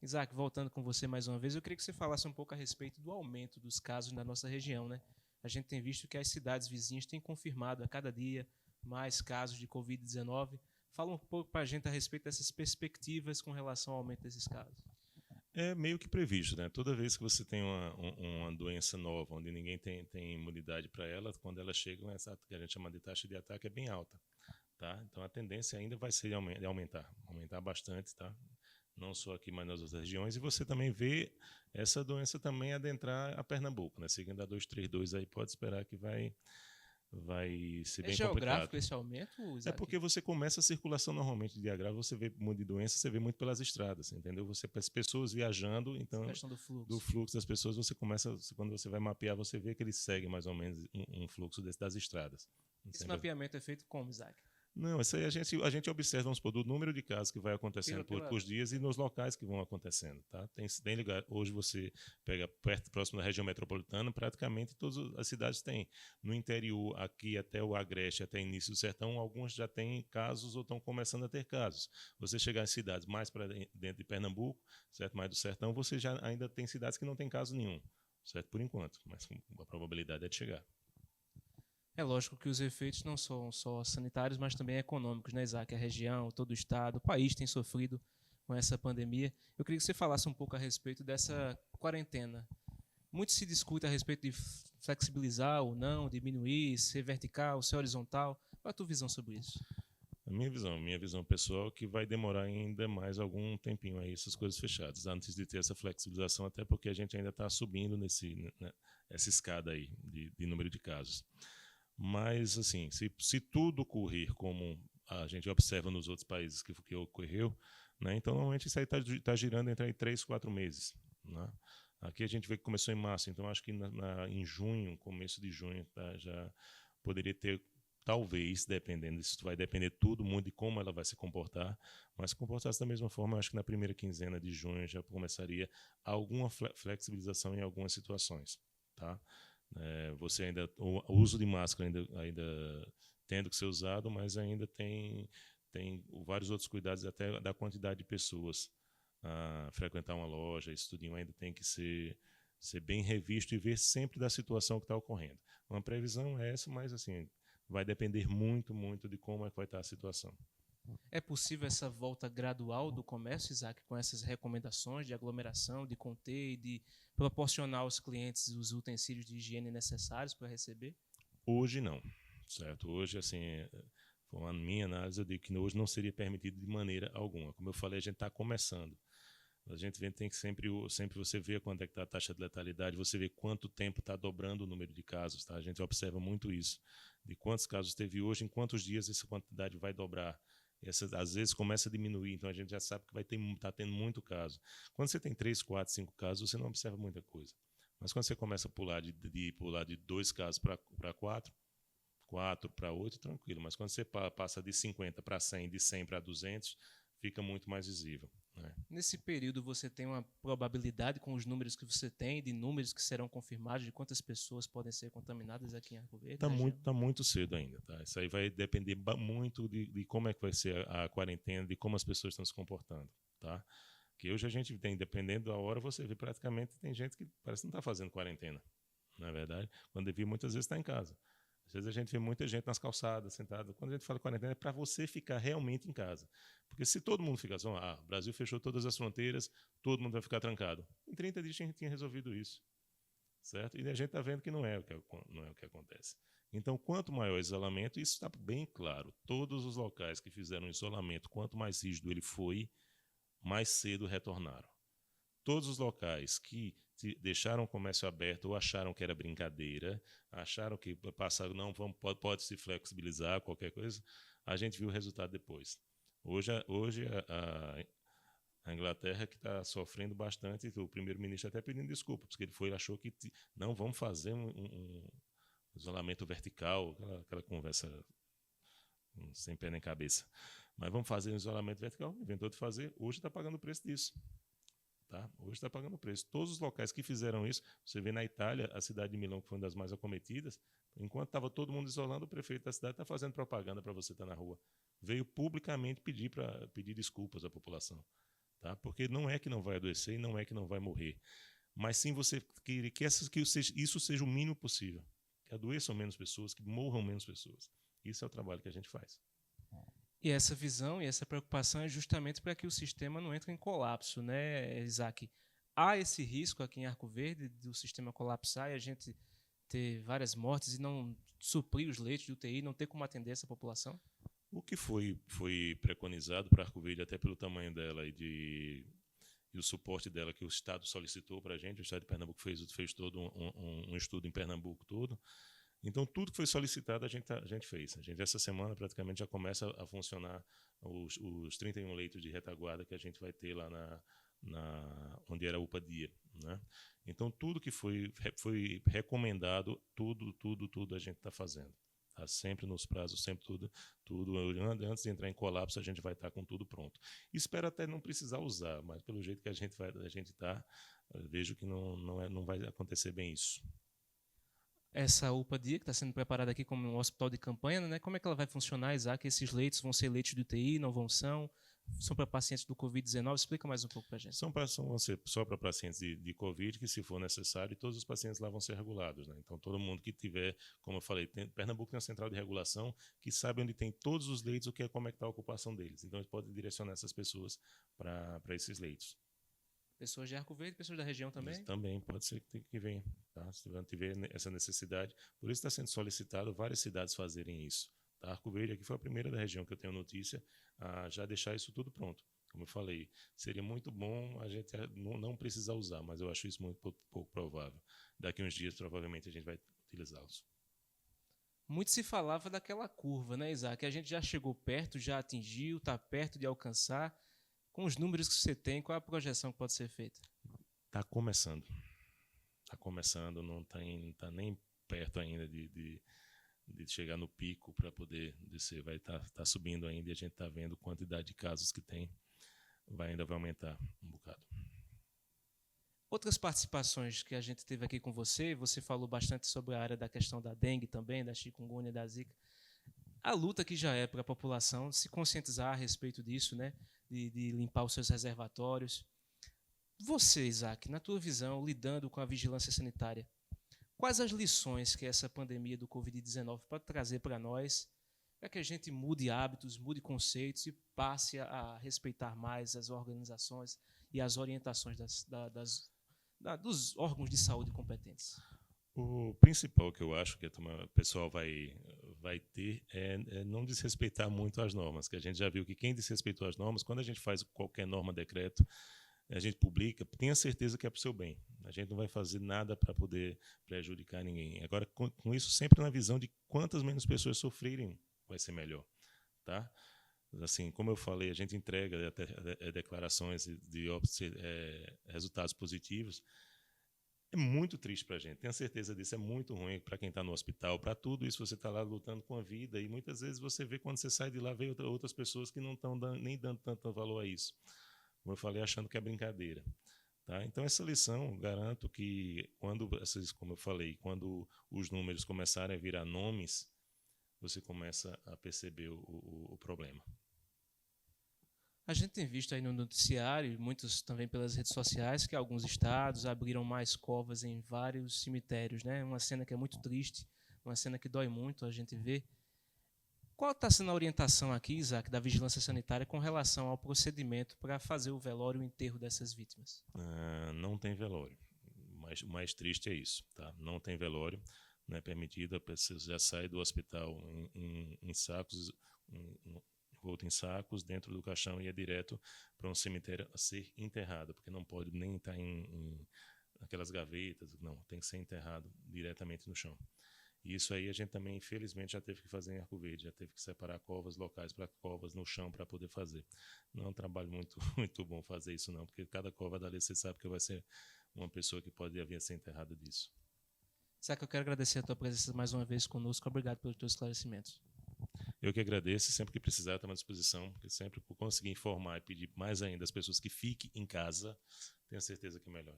Isaac, voltando com você mais uma vez, eu queria que você falasse um pouco a respeito do aumento dos casos na nossa região, né? A gente tem visto que as cidades vizinhas têm confirmado a cada dia mais casos de Covid-19. Fala um pouco para a gente a respeito dessas perspectivas com relação ao aumento desses casos. É meio que previsto, né? Toda vez que você tem uma doença nova, onde ninguém tem imunidade para ela, quando ela chega, essa que a gente chama de taxa de ataque é bem alta, tá? Então a tendência ainda vai ser de aumentar bastante, tá? Não só aqui, mas nas outras regiões. E você também vê essa doença também adentrar a Pernambuco, né? Seguindo a 232 aí, pode esperar que vai ser bem complicado. É geográfico esse aumento, Isaac? É porque você começa a circulação normalmente de agravo, você vê muito de doença, você vê muito pelas estradas, entendeu? As pessoas viajando, então do fluxo das pessoas, você começa, quando você vai mapear, você vê que ele segue mais ou menos um fluxo das estradas. Esse mapeamento é feito como, Isaac? Não, isso aí a gente observa, vamos supor, do número de casos que vai acontecendo por os dias e nos locais que vão acontecendo, tá? Tem lugar, hoje você pega próximo da região metropolitana, praticamente todas as cidades têm. No interior, aqui até o Agreste, até o início do sertão, alguns já têm casos ou estão começando a ter casos. Você chegar em cidades mais para dentro de Pernambuco, certo? Mais do sertão, você já ainda tem cidades que não tem caso nenhum, certo? Por enquanto, mas a probabilidade é de chegar. É lógico que os efeitos não são só sanitários, mas também econômicos, né, Isaac? A região, todo o estado, o país tem sofrido com essa pandemia. Eu queria que você falasse um pouco a respeito dessa quarentena. Muito se discute a respeito de flexibilizar ou não, diminuir, ser vertical, ser horizontal. Qual é a tua visão sobre isso? A minha visão pessoal é que vai demorar ainda mais algum tempinho aí essas coisas fechadas, antes de ter essa flexibilização, até porque a gente ainda está subindo essa escada aí de número de casos. Mas, assim, se tudo correr como a gente observa nos outros países que ocorreu, né, então, normalmente, isso aí está girando entre 3 e 4 meses. Né? Aqui a gente vê que começou em março, então acho que em junho, começo de junho, tá, já poderia ter, talvez, dependendo, isso vai depender tudo muito de como ela vai se comportar, mas se comportasse da mesma forma, acho que na primeira quinzena de junho já começaria alguma flexibilização em algumas situações, tá? Você ainda o uso de máscara ainda tendo que ser usado, mas ainda tem vários outros cuidados até da quantidade de pessoas a frequentar uma loja. Isso tudo ainda tem que ser bem revisto e ver sempre da situação que está ocorrendo. Uma previsão é essa, mas assim vai depender muito, muito de como é que vai estar a situação. É possível essa volta gradual do comércio, Isaac, com essas recomendações de aglomeração, de conter e de proporcionar aos clientes os utensílios de higiene necessários para receber? Hoje não, certo? Hoje, assim, com a minha análise, eu digo que hoje não seria permitido de maneira alguma. Como eu falei, a gente está começando. A gente tem que sempre você vê quanto é que está a taxa de letalidade, você vê quanto tempo está dobrando o número de casos, tá? A gente observa muito isso, de quantos casos teve hoje, em quantos dias essa quantidade vai dobrar. Às vezes começa a diminuir, então a gente já sabe que tá tendo muito caso. Quando você tem 3, 4, 5 casos, você não observa muita coisa. Mas quando você começa a pular de 2 casos para 4 para 8, tranquilo. Mas quando você passa de 50 para 100, de 100 para 200, fica muito mais visível, né? Nesse período, você tem uma probabilidade com os números que você tem, de números que serão confirmados, de quantas pessoas podem ser contaminadas aqui em Arco Verde? Tá muito cedo ainda, tá? Isso aí vai depender muito de como é que vai ser a quarentena, de como as pessoas estão se comportando, tá? Que hoje a gente tem, dependendo da hora, você vê praticamente, tem gente que parece que não está fazendo quarentena, não é verdade? Quando devia, muitas vezes está em casa. Às vezes a gente vê muita gente nas calçadas, sentada. Quando a gente fala quarentena, é para você ficar realmente em casa. Porque se todo mundo ficasse, o Brasil fechou todas as fronteiras, todo mundo vai ficar trancado. Em 30 dias a gente tinha resolvido isso, certo? E a gente está vendo que não é o que acontece. Então, quanto maior o isolamento, isso está bem claro. Todos os locais que fizeram isolamento, quanto mais rígido ele foi, mais cedo retornaram. Todos os locais que deixaram o comércio aberto ou acharam que era brincadeira, acharam que pode se flexibilizar, qualquer coisa, a gente viu o resultado depois. Hoje a Inglaterra que está sofrendo bastante, o primeiro-ministro até pedindo desculpa, porque ele achou que não, vamos fazer um isolamento vertical, aquela conversa sem pé nem cabeça. Mas vamos fazer um isolamento vertical, inventou de fazer, hoje está pagando o preço disso. Tá? Hoje está pagando o preço. Todos os locais que fizeram isso, você vê na Itália, a cidade de Milão, que foi uma das mais acometidas, enquanto estava todo mundo isolando, o prefeito da cidade está fazendo propaganda para você estar na rua. Veio publicamente pedir desculpas à população. Tá? Porque não é que não vai adoecer e não é que não vai morrer. Mas sim você querer que isso seja o mínimo possível. Que adoeçam menos pessoas, que morram menos pessoas. Isso é o trabalho que a gente faz. E essa visão e essa preocupação é justamente para que o sistema não entre em colapso, né, Isaac? Há esse risco aqui em Arco Verde do sistema colapsar e a gente ter várias mortes e não suprir os leitos de UTI, não ter como atender essa população? O que foi preconizado para Arco Verde, até pelo tamanho dela e o suporte dela que o Estado solicitou para a gente, o Estado de Pernambuco fez todo um estudo em Pernambuco todo. Então, tudo que foi solicitado a gente fez. A gente, essa semana, praticamente já começa a funcionar os 31 leitos de retaguarda que a gente vai ter lá onde era a UPA-dia, né? Então, tudo que foi recomendado, tudo a gente está fazendo. Tá? Sempre nos prazos, sempre tudo. Antes de entrar em colapso, a gente vai estar com tudo pronto. Espero até não precisar usar, mas pelo jeito que a gente está, vejo que não vai acontecer bem isso. Essa UPA-dia, que está sendo preparada aqui como um hospital de campanha, né? Como é que ela vai funcionar, Isaac? Esses leitos vão ser leitos de UTI, não vão são para pacientes do Covid-19? Explica mais um pouco para a gente. Vão ser só para pacientes de Covid, que se for necessário, todos os pacientes lá vão ser regulados, né? Então, todo mundo que tiver, como eu falei, Pernambuco tem uma central de regulação que sabe onde tem todos os leitos, como é que está a ocupação deles. Então, eles podem direcionar essas pessoas para esses leitos. Pessoas de Arco Verde, pessoas da região também? Isso também pode ser que venha, tá? Se tiver essa necessidade. Por isso está sendo solicitado várias cidades fazerem isso. Tá? Arco Verde aqui foi a primeira da região que eu tenho notícia a já deixar isso tudo pronto. Como eu falei, seria muito bom a gente não precisar usar, mas eu acho isso muito pouco provável. Daqui uns dias, provavelmente, a gente vai utilizá-los. Muito se falava daquela curva, né, Isaac? A gente já chegou perto, já atingiu, está perto de alcançar. Com os números que você tem, qual é a projeção que pode ser feita? Está começando. Está começando, não está nem perto ainda de chegar no pico para poder descer. Vai tá subindo ainda e a gente está vendo a quantidade de casos que tem. Ainda vai aumentar um bocado. Outras participações que a gente teve aqui com você falou bastante sobre a área da questão da dengue também, da chikungunya, da zika. A luta que já é para a população se conscientizar a respeito disso, né? De limpar os seus reservatórios. Você, Isaac, na tua visão, lidando com a vigilância sanitária, quais as lições que essa pandemia do Covid-19 pode trazer para nós, para que a gente mude hábitos, mude conceitos e passe a respeitar mais as organizações e as orientações dos órgãos de saúde competentes? O principal que eu acho que o pessoal vai ter é não desrespeitar muito as normas, que a gente já viu que quem desrespeitou as normas, quando a gente faz qualquer norma, decreto, a gente publica, tenha certeza que é para o seu bem. A gente não vai fazer nada para poder prejudicar ninguém. Agora, com isso, sempre na visão de quantas menos pessoas sofrerem, vai ser melhor. Tá? Assim, como eu falei, a gente entrega até declarações de resultados positivos. É muito triste para a gente, tenho certeza disso, é muito ruim para quem está no hospital, para tudo isso você está lá lutando com a vida e muitas vezes você vê quando você sai de lá, vê outras pessoas que não estão nem dando tanto valor a isso. Como eu falei, achando que é brincadeira. Tá? Então essa lição, garanto que como eu falei, quando os números começarem a virar nomes, você começa a perceber o problema. A gente tem visto aí no noticiário, muitos também pelas redes sociais, que alguns estados abriram mais covas em vários cemitérios, né? Uma cena que é muito triste, uma cena que dói muito a gente ver. Qual está sendo a orientação aqui, Isaac, da Vigilância Sanitária com relação ao procedimento para fazer o velório e o enterro dessas vítimas? Não tem velório. O mais triste é isso. Tá? Não tem velório, não é permitido, a pessoa já sai do hospital em sacos, envolto em sacos, dentro do caixão e é direto para um cemitério a ser enterrado, porque não pode nem estar em aquelas gavetas, não, tem que ser enterrado diretamente no chão. E isso aí a gente também, infelizmente, já teve que fazer em Arco Verde, já teve que separar covas locais para covas no chão para poder fazer. Não é um trabalho muito bom fazer isso não, porque cada cova dali você sabe que vai ser uma pessoa que pode vir a ser enterrada disso. Isaac, eu quero agradecer a tua presença mais uma vez conosco, obrigado pelos teus esclarecimentos. Eu que agradeço, sempre que precisar, estou à disposição, porque sempre que conseguir informar e pedir mais ainda as pessoas que fiquem em casa, tenho certeza que é melhor.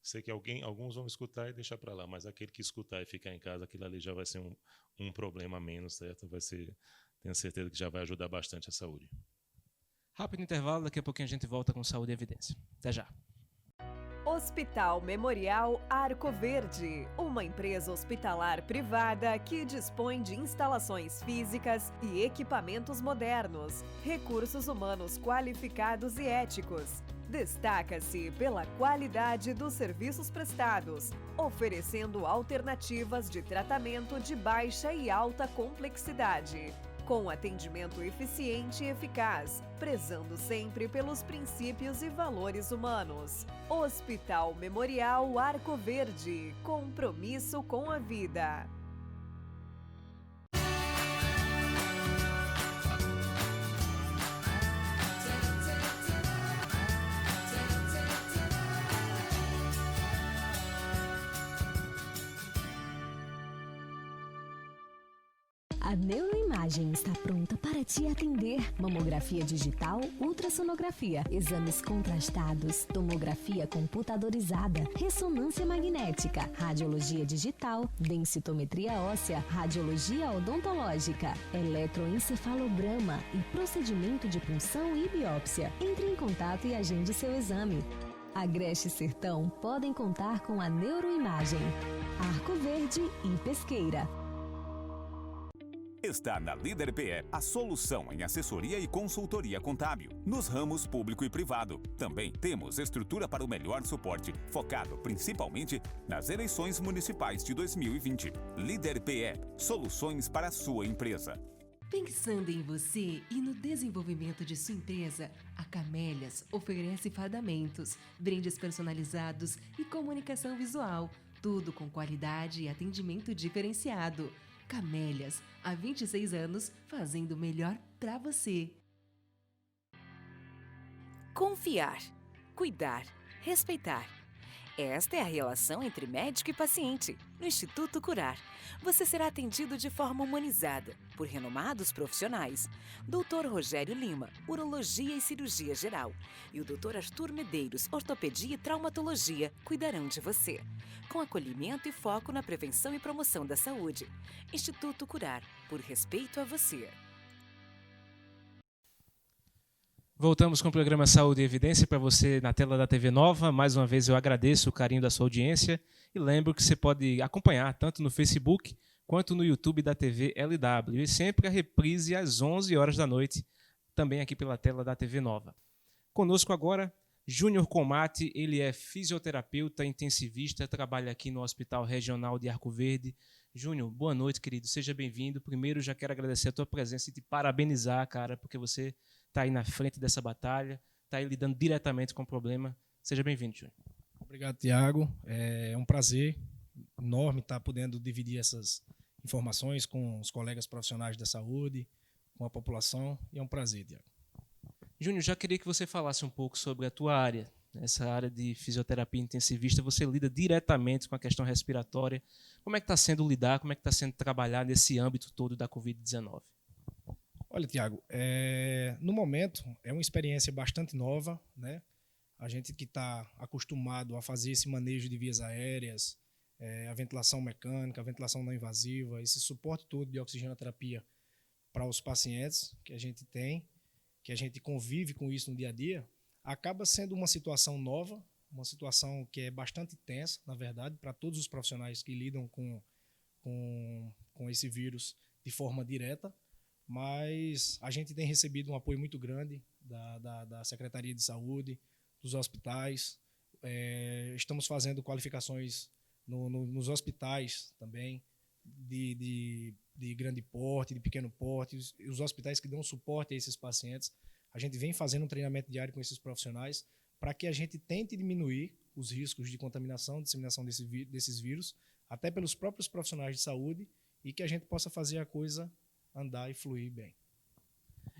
Sei que alguns vão escutar e deixar para lá, mas aquele que escutar e ficar em casa, aquilo ali já vai ser um problema a menos, certo? Tenho certeza que já vai ajudar bastante a saúde. Rápido intervalo, daqui a pouquinho a gente volta com Saúde e Evidência. Até já. Hospital Memorial Arco Verde, uma empresa hospitalar privada que dispõe de instalações físicas e equipamentos modernos, recursos humanos qualificados e éticos. Destaca-se pela qualidade dos serviços prestados, oferecendo alternativas de tratamento de baixa e alta complexidade, com atendimento eficiente e eficaz, prezando sempre pelos princípios e valores humanos. Hospital Memorial Arco Verde, compromisso com a vida. A Neuroimagem está pronta para te atender. Mamografia digital, ultrassonografia, exames contrastados, tomografia computadorizada, ressonância magnética, radiologia digital, densitometria óssea, radiologia odontológica, eletroencefalograma e procedimento de punção e biópsia. Entre em contato e agende seu exame. Agreste e Sertão podem contar com a Neuroimagem. Arco Verde e Pesqueira. Está na Líder PE a solução em assessoria e consultoria contábil, nos ramos público e privado. Também temos estrutura para o melhor suporte, focado principalmente nas eleições municipais de 2020. Líder PE, soluções para a sua empresa. Pensando em você e no desenvolvimento de sua empresa, a Camélias oferece fardamentos, brindes personalizados e comunicação visual, tudo com qualidade e atendimento diferenciado. Camélias, há 26 anos, fazendo o melhor para você. Confiar, cuidar, respeitar. Esta é a relação entre médico e paciente. No Instituto Curar, você será atendido de forma humanizada por renomados profissionais. Dr. Rogério Lima, Urologia e Cirurgia Geral, e o Dr. Arthur Medeiros, Ortopedia e Traumatologia, cuidarão de você, com acolhimento e foco na prevenção e promoção da saúde. Instituto Curar, por respeito a você. Voltamos com o programa Saúde e Evidência para você na tela da TV Nova. Mais uma vez eu agradeço o carinho da sua audiência e lembro que você pode acompanhar tanto no Facebook quanto no YouTube da TV LW. E sempre a reprise às 11 horas da noite, também aqui pela tela da TV Nova. Conosco agora, Júnior Comate, ele é fisioterapeuta intensivista, trabalha aqui no Hospital Regional de Arco Verde. Júnior, boa noite, querido, seja bem-vindo. Primeiro, já quero agradecer a tua presença e te parabenizar, cara, porque você está aí na frente dessa batalha, está aí lidando diretamente com o problema. Seja bem-vindo, Júnior. Obrigado, Tiago. É um prazer enorme estar podendo dividir essas informações com os colegas profissionais da saúde, com a população, e é um prazer, Tiago. Júnior, já queria que você falasse um pouco sobre a tua área. Essa área de fisioterapia intensivista, você lida diretamente com a questão respiratória. Como é que está sendo lidar, como é que está sendo trabalhar nesse âmbito todo da Covid-19? Olha, Tiago, no momento é uma experiência bastante nova, né? A gente que está acostumado a fazer esse manejo de vias aéreas, a ventilação mecânica, a ventilação não invasiva, esse suporte todo de oxigenoterapia para os pacientes que a gente tem, que a gente convive com isso no dia a dia, acaba sendo uma situação nova, uma situação que é bastante tensa, na verdade, para todos os profissionais que lidam com esse vírus de forma direta, mas a gente tem recebido um apoio muito grande da Secretaria de Saúde, dos hospitais, estamos fazendo qualificações nos hospitais também, de grande porte, de pequeno porte, os hospitais que dão suporte a esses pacientes. A gente vem fazendo um treinamento diário com esses profissionais para que a gente tente diminuir os riscos de contaminação, disseminação desses vírus, até pelos próprios profissionais de saúde, e que a gente possa fazer a coisa andar e fluir bem.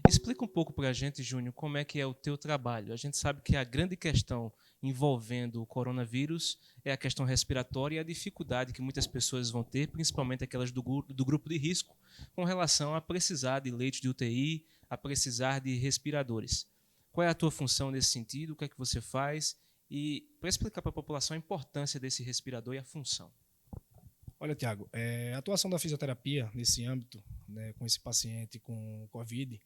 Explica um pouco para a gente, Júnior, como é que é o teu trabalho. A gente sabe que a grande questão envolvendo o coronavírus é a questão respiratória e a dificuldade que muitas pessoas vão ter, principalmente aquelas do grupo de risco, com relação a precisar de leitos de UTI, a precisar de respiradores. Qual é a tua função nesse sentido? O que é que você faz? E para explicar para a população a importância desse respirador e a função. Olha, Tiago, a atuação da fisioterapia nesse âmbito, né, com esse paciente com Covid,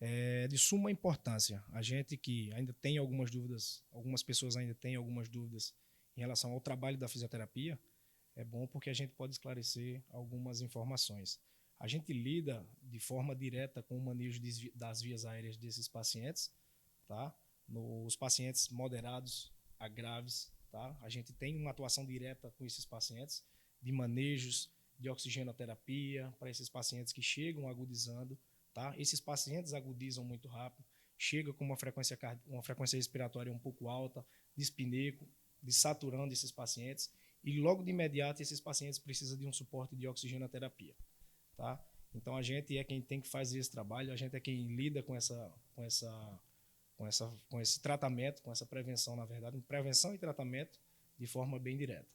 é de suma importância. A gente que ainda tem algumas dúvidas, algumas pessoas ainda têm algumas dúvidas em relação ao trabalho da fisioterapia, é bom porque a gente pode esclarecer algumas informações. A gente lida de forma direta com o manejo das vias aéreas desses pacientes, tá? Nos pacientes moderados a graves, tá? A gente tem uma atuação direta com esses pacientes, de manejos de oxigenoterapia para esses pacientes que chegam agudizando. Tá? Esses pacientes agudizam muito rápido, chega com uma frequência respiratória um pouco alta, dispneico, desaturando esses pacientes, e logo de imediato esses pacientes precisam de um suporte de oxigenoterapia. Tá? Então a gente é quem tem que fazer esse trabalho, a gente é quem lida com esse tratamento, com essa prevenção, na verdade, prevenção e tratamento de forma bem direta.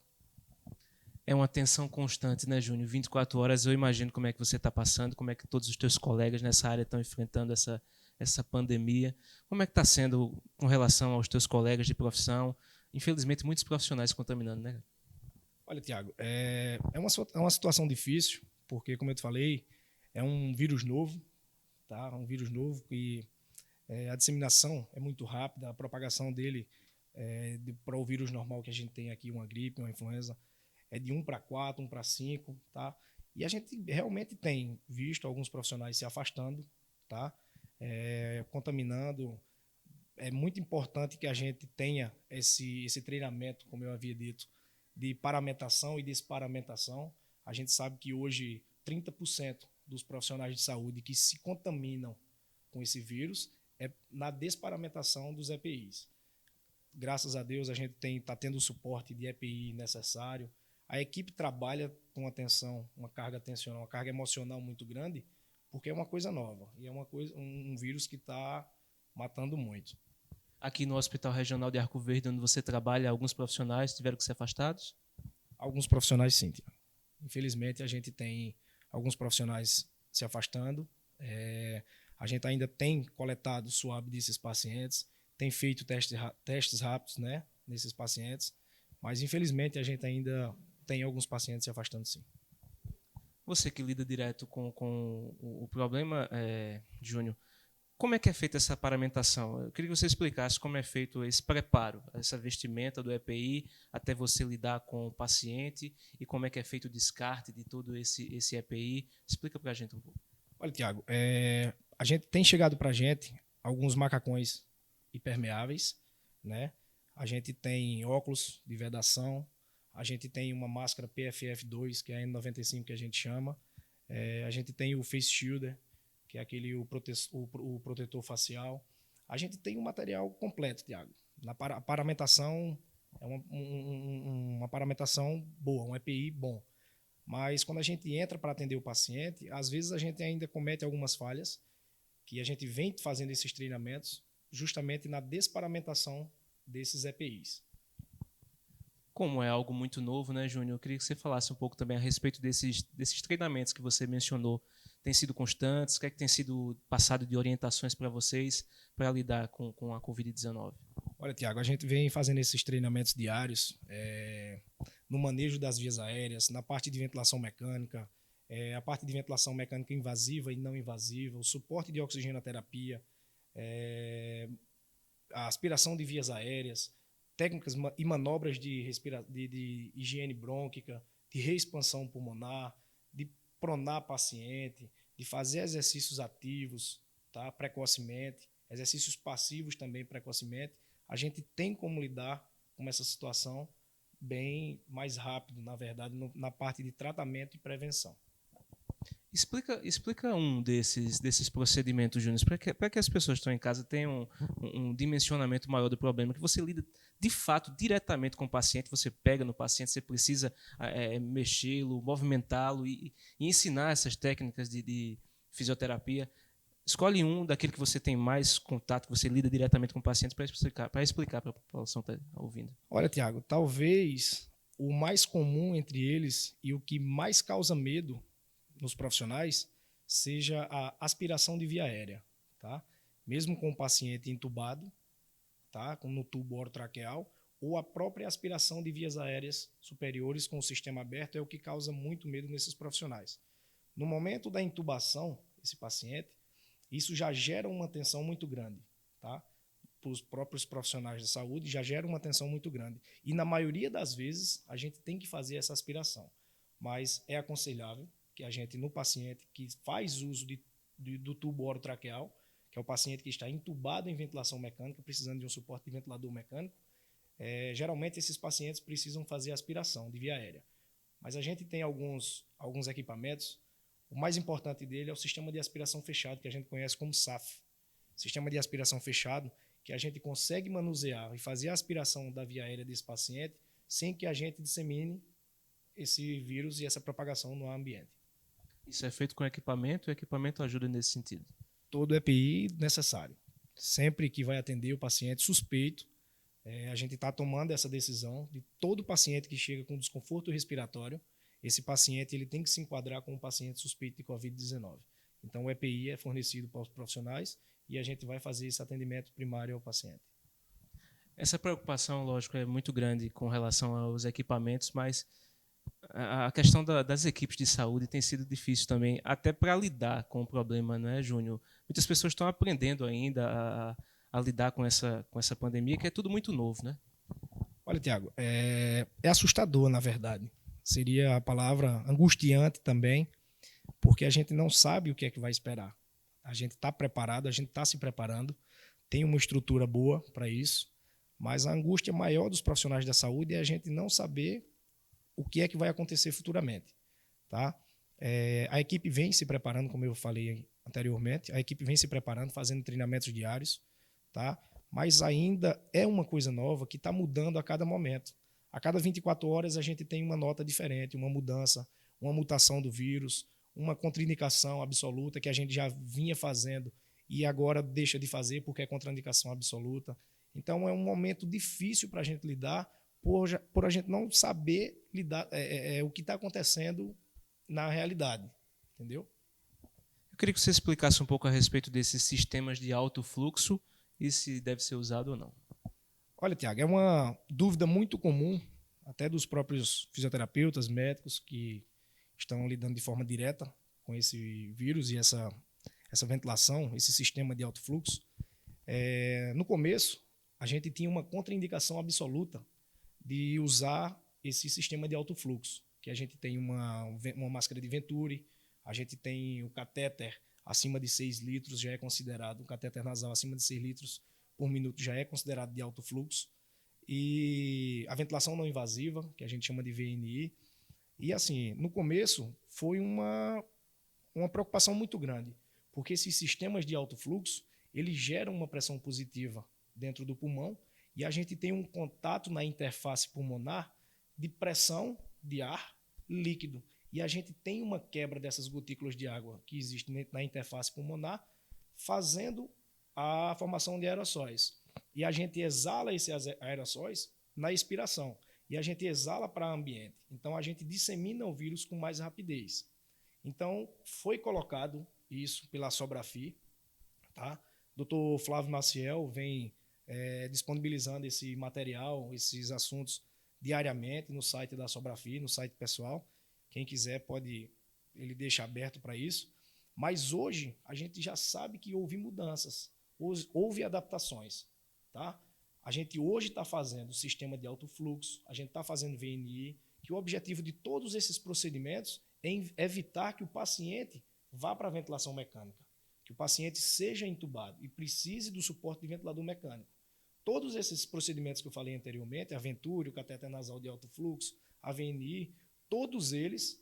É uma tensão constante, né, Júnior? 24 horas, eu imagino como é que você está passando, como é que todos os teus colegas nessa área estão enfrentando essa pandemia. Como é que está sendo com relação aos teus colegas de profissão? Infelizmente, muitos profissionais contaminando, né? Olha, Tiago, é uma situação difícil, porque, como eu te falei, é um vírus novo, tá? Um vírus novo e a disseminação é muito rápida, a propagação dele para o vírus normal que a gente tem aqui, uma gripe, uma influenza, é de 1 para 4, 1 para 5, tá? E a gente realmente tem visto alguns profissionais se afastando, tá? Contaminando. É muito importante que a gente tenha esse treinamento, como eu havia dito, de paramentação e desparamentação. A gente sabe que hoje 30% dos profissionais de saúde que se contaminam com esse vírus é na desparamentação dos EPIs. Graças a Deus a gente está tendo o suporte de EPI necessário. A equipe trabalha com atenção, uma carga atencional, uma carga emocional muito grande, porque é uma coisa nova e é um vírus que está matando muito. Aqui no Hospital Regional de Arco Verde, onde você trabalha, alguns profissionais tiveram que ser afastados? Alguns profissionais, sim. Infelizmente, a gente tem alguns profissionais se afastando. A gente ainda tem coletado suave desses pacientes, tem feito testes rápidos, né, nesses pacientes, mas infelizmente a gente ainda tem alguns pacientes se afastando, sim. Você que lida direto com o problema, Júnior, Como é que é feita essa paramentação? Eu queria que você explicasse como é feito esse preparo, essa vestimenta do EPI, até você lidar com o paciente, e como é que é feito o descarte de todo esse EPI. Explica para a gente um pouco. Olha, Tiago, a gente tem chegado para a gente alguns macacões impermeáveis, né? A gente tem óculos de vedação, a gente tem uma máscara PFF2, que é a N95 que a gente chama, a gente tem o Face Shielder, que é o protetor facial. A gente tem um material completo, Tiago. A paramentação é uma paramentação boa, um EPI bom. Mas quando a gente entra para atender o paciente, às vezes a gente ainda comete algumas falhas, que a gente vem fazendo esses treinamentos justamente na desparamentação desses EPIs. Como é algo muito novo, né, Júnior? Eu queria que você falasse um pouco também a respeito desses treinamentos que você mencionou. Têm sido constantes? O que é que tem sido passado de orientações para vocês para lidar com a Covid-19? Olha, Tiago, a gente vem fazendo esses treinamentos diários no manejo das vias aéreas, na parte de ventilação mecânica, a parte de ventilação mecânica invasiva e não invasiva, o suporte de oxigenoterapia, a aspiração de vias aéreas, técnicas e manobras de higiene brônquica, de reexpansão pulmonar, de pronar paciente, de fazer exercícios ativos, tá, precocemente, exercícios passivos também precocemente. A gente tem como lidar com essa situação bem mais rápido, na verdade, na parte de tratamento e prevenção. Explica um desses procedimentos, Júnior, para que as pessoas que estão em casa tenham um dimensionamento maior do problema, que você lida, de fato, diretamente com o paciente, você pega no paciente, você precisa mexê-lo, movimentá-lo e ensinar essas técnicas de fisioterapia. Escolhe um daquele que você tem mais contato, que você lida diretamente com o paciente, para explicar para a população que está ouvindo. Olha, Tiago, talvez o mais comum entre eles e o que mais causa medo nos profissionais seja a aspiração de via aérea, tá? Mesmo com o paciente entubado, tá? No tubo orotraqueal, ou a própria aspiração de vias aéreas superiores com o sistema aberto é o que causa muito medo nesses profissionais. No momento da intubação, esse paciente, isso já gera uma tensão muito grande, tá? Para os próprios profissionais de saúde, já gera uma tensão muito grande. E na maioria das vezes, a gente tem que fazer essa aspiração. Mas é aconselhável que a gente, no paciente que faz uso do tubo orotraqueal, que é o paciente que está entubado em ventilação mecânica, precisando de um suporte de ventilador mecânico, geralmente esses pacientes precisam fazer aspiração de via aérea. Mas a gente tem alguns equipamentos. O mais importante dele é o sistema de aspiração fechado, que a gente conhece como SAF. Sistema de aspiração fechado, que a gente consegue manusear e fazer a aspiração da via aérea desse paciente sem que a gente dissemine esse vírus e essa propagação no ambiente. Isso é feito com equipamento, e o equipamento ajuda nesse sentido? Todo EPI necessário. Sempre que vai atender o paciente suspeito, a gente está tomando essa decisão de todo paciente que chega com desconforto respiratório, esse paciente ele tem que se enquadrar como paciente suspeito de Covid-19. Então, o EPI é fornecido para os profissionais e a gente vai fazer esse atendimento primário ao paciente. Essa preocupação, lógico, é muito grande com relação aos equipamentos, mas a questão das equipes de saúde tem sido difícil também, até para lidar com o problema, não é, Júnior? Muitas pessoas estão aprendendo ainda a lidar com essa pandemia, que é tudo muito novo, né? Olha, Tiago, é assustador, na verdade. Seria a palavra angustiante também, porque a gente não sabe o que é que vai esperar. A gente está preparado, a gente está se preparando, tem uma estrutura boa para isso, mas a angústia maior dos profissionais da saúde é a gente não saber o que é que vai acontecer futuramente, tá? A equipe vem se preparando, como eu falei anteriormente, a equipe vem se preparando, fazendo treinamentos diários, tá? Mas ainda é uma coisa nova que está mudando a cada momento. A cada 24 horas a gente tem uma nota diferente, uma mudança, uma mutação do vírus, uma contraindicação absoluta que a gente já vinha fazendo e agora deixa de fazer porque é contraindicação absoluta. Então é um momento difícil para a gente lidar por a gente não saber lidar o que está acontecendo na realidade, entendeu? Eu queria que você explicasse um pouco a respeito desses sistemas de alto fluxo e se deve ser usado ou não. Olha, Tiago, é uma dúvida muito comum, até dos próprios fisioterapeutas, médicos que estão lidando de forma direta com esse vírus e essa essa ventilação, esse sistema de alto fluxo, no começo, a gente tinha uma contraindicação absoluta de usar esse sistema de alto fluxo, que a gente tem uma máscara de Venturi, a gente tem o catéter acima de 6 litros, já é considerado, o catéter nasal acima de 6 litros por minuto já é considerado de alto fluxo, e a ventilação não invasiva, que a gente chama de VNI, e assim, no começo foi uma preocupação muito grande, porque esses sistemas de alto fluxo, eles geram uma pressão positiva dentro do pulmão, e a gente tem um contato na interface pulmonar de pressão de ar líquido. E a gente tem uma quebra dessas gotículas de água que existem na interface pulmonar, fazendo a formação de aerossóis. E a gente exala esses aerossóis na expiração. E a gente exala para o ambiente. Então, a gente dissemina o vírus com mais rapidez. Então, foi colocado isso pela Sobrafi. Tá? Dr. Flávio Maciel vem disponibilizando esse material, esses assuntos diariamente no site da Sobrafi, no site pessoal. Quem quiser ele deixa aberto para isso. Mas hoje a gente já sabe que houve mudanças, houve adaptações. Tá? A gente hoje está fazendo sistema de alto fluxo, a gente está fazendo VNI, que o objetivo de todos esses procedimentos é evitar que o paciente vá para a ventilação mecânica, que o paciente seja entubado e precise do suporte de ventilador mecânico. Todos esses procedimentos que eu falei anteriormente, a Venturi, o catéter nasal de alto fluxo, a VNI, todos eles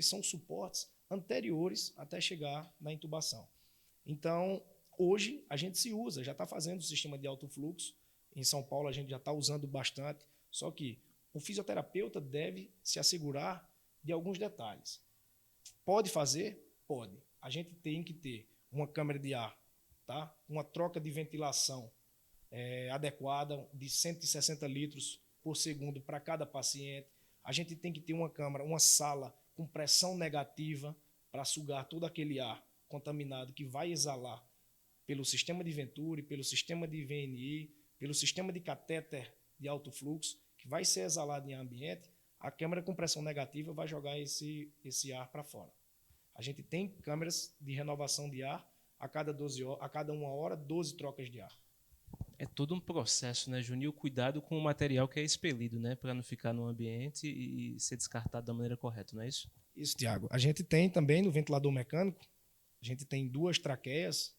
são suportes anteriores até chegar na intubação. Então, hoje a gente já está fazendo o sistema de alto fluxo. Em São Paulo a gente já está usando bastante, só que o fisioterapeuta deve se assegurar de alguns detalhes. Pode fazer? Pode. A gente tem que ter uma câmara de ar, tá? Uma troca de ventilação adequada de 160 litros por segundo para cada paciente. A gente tem que ter uma sala com pressão negativa para sugar todo aquele ar contaminado que vai exalar pelo sistema de Venturi, pelo sistema de VNI, pelo sistema de catéter de alto fluxo, que vai ser exalado em ambiente. A câmara com pressão negativa vai jogar esse ar para fora. A gente tem câmeras de renovação de ar a cada 1 hora, 12 trocas de ar. É todo um processo, né, Juninho? Cuidado com o material que é expelido, né, para não ficar no ambiente e ser descartado da maneira correta, não é isso? Isso, Tiago. A gente tem também no ventilador mecânico, a gente tem 2 traqueias,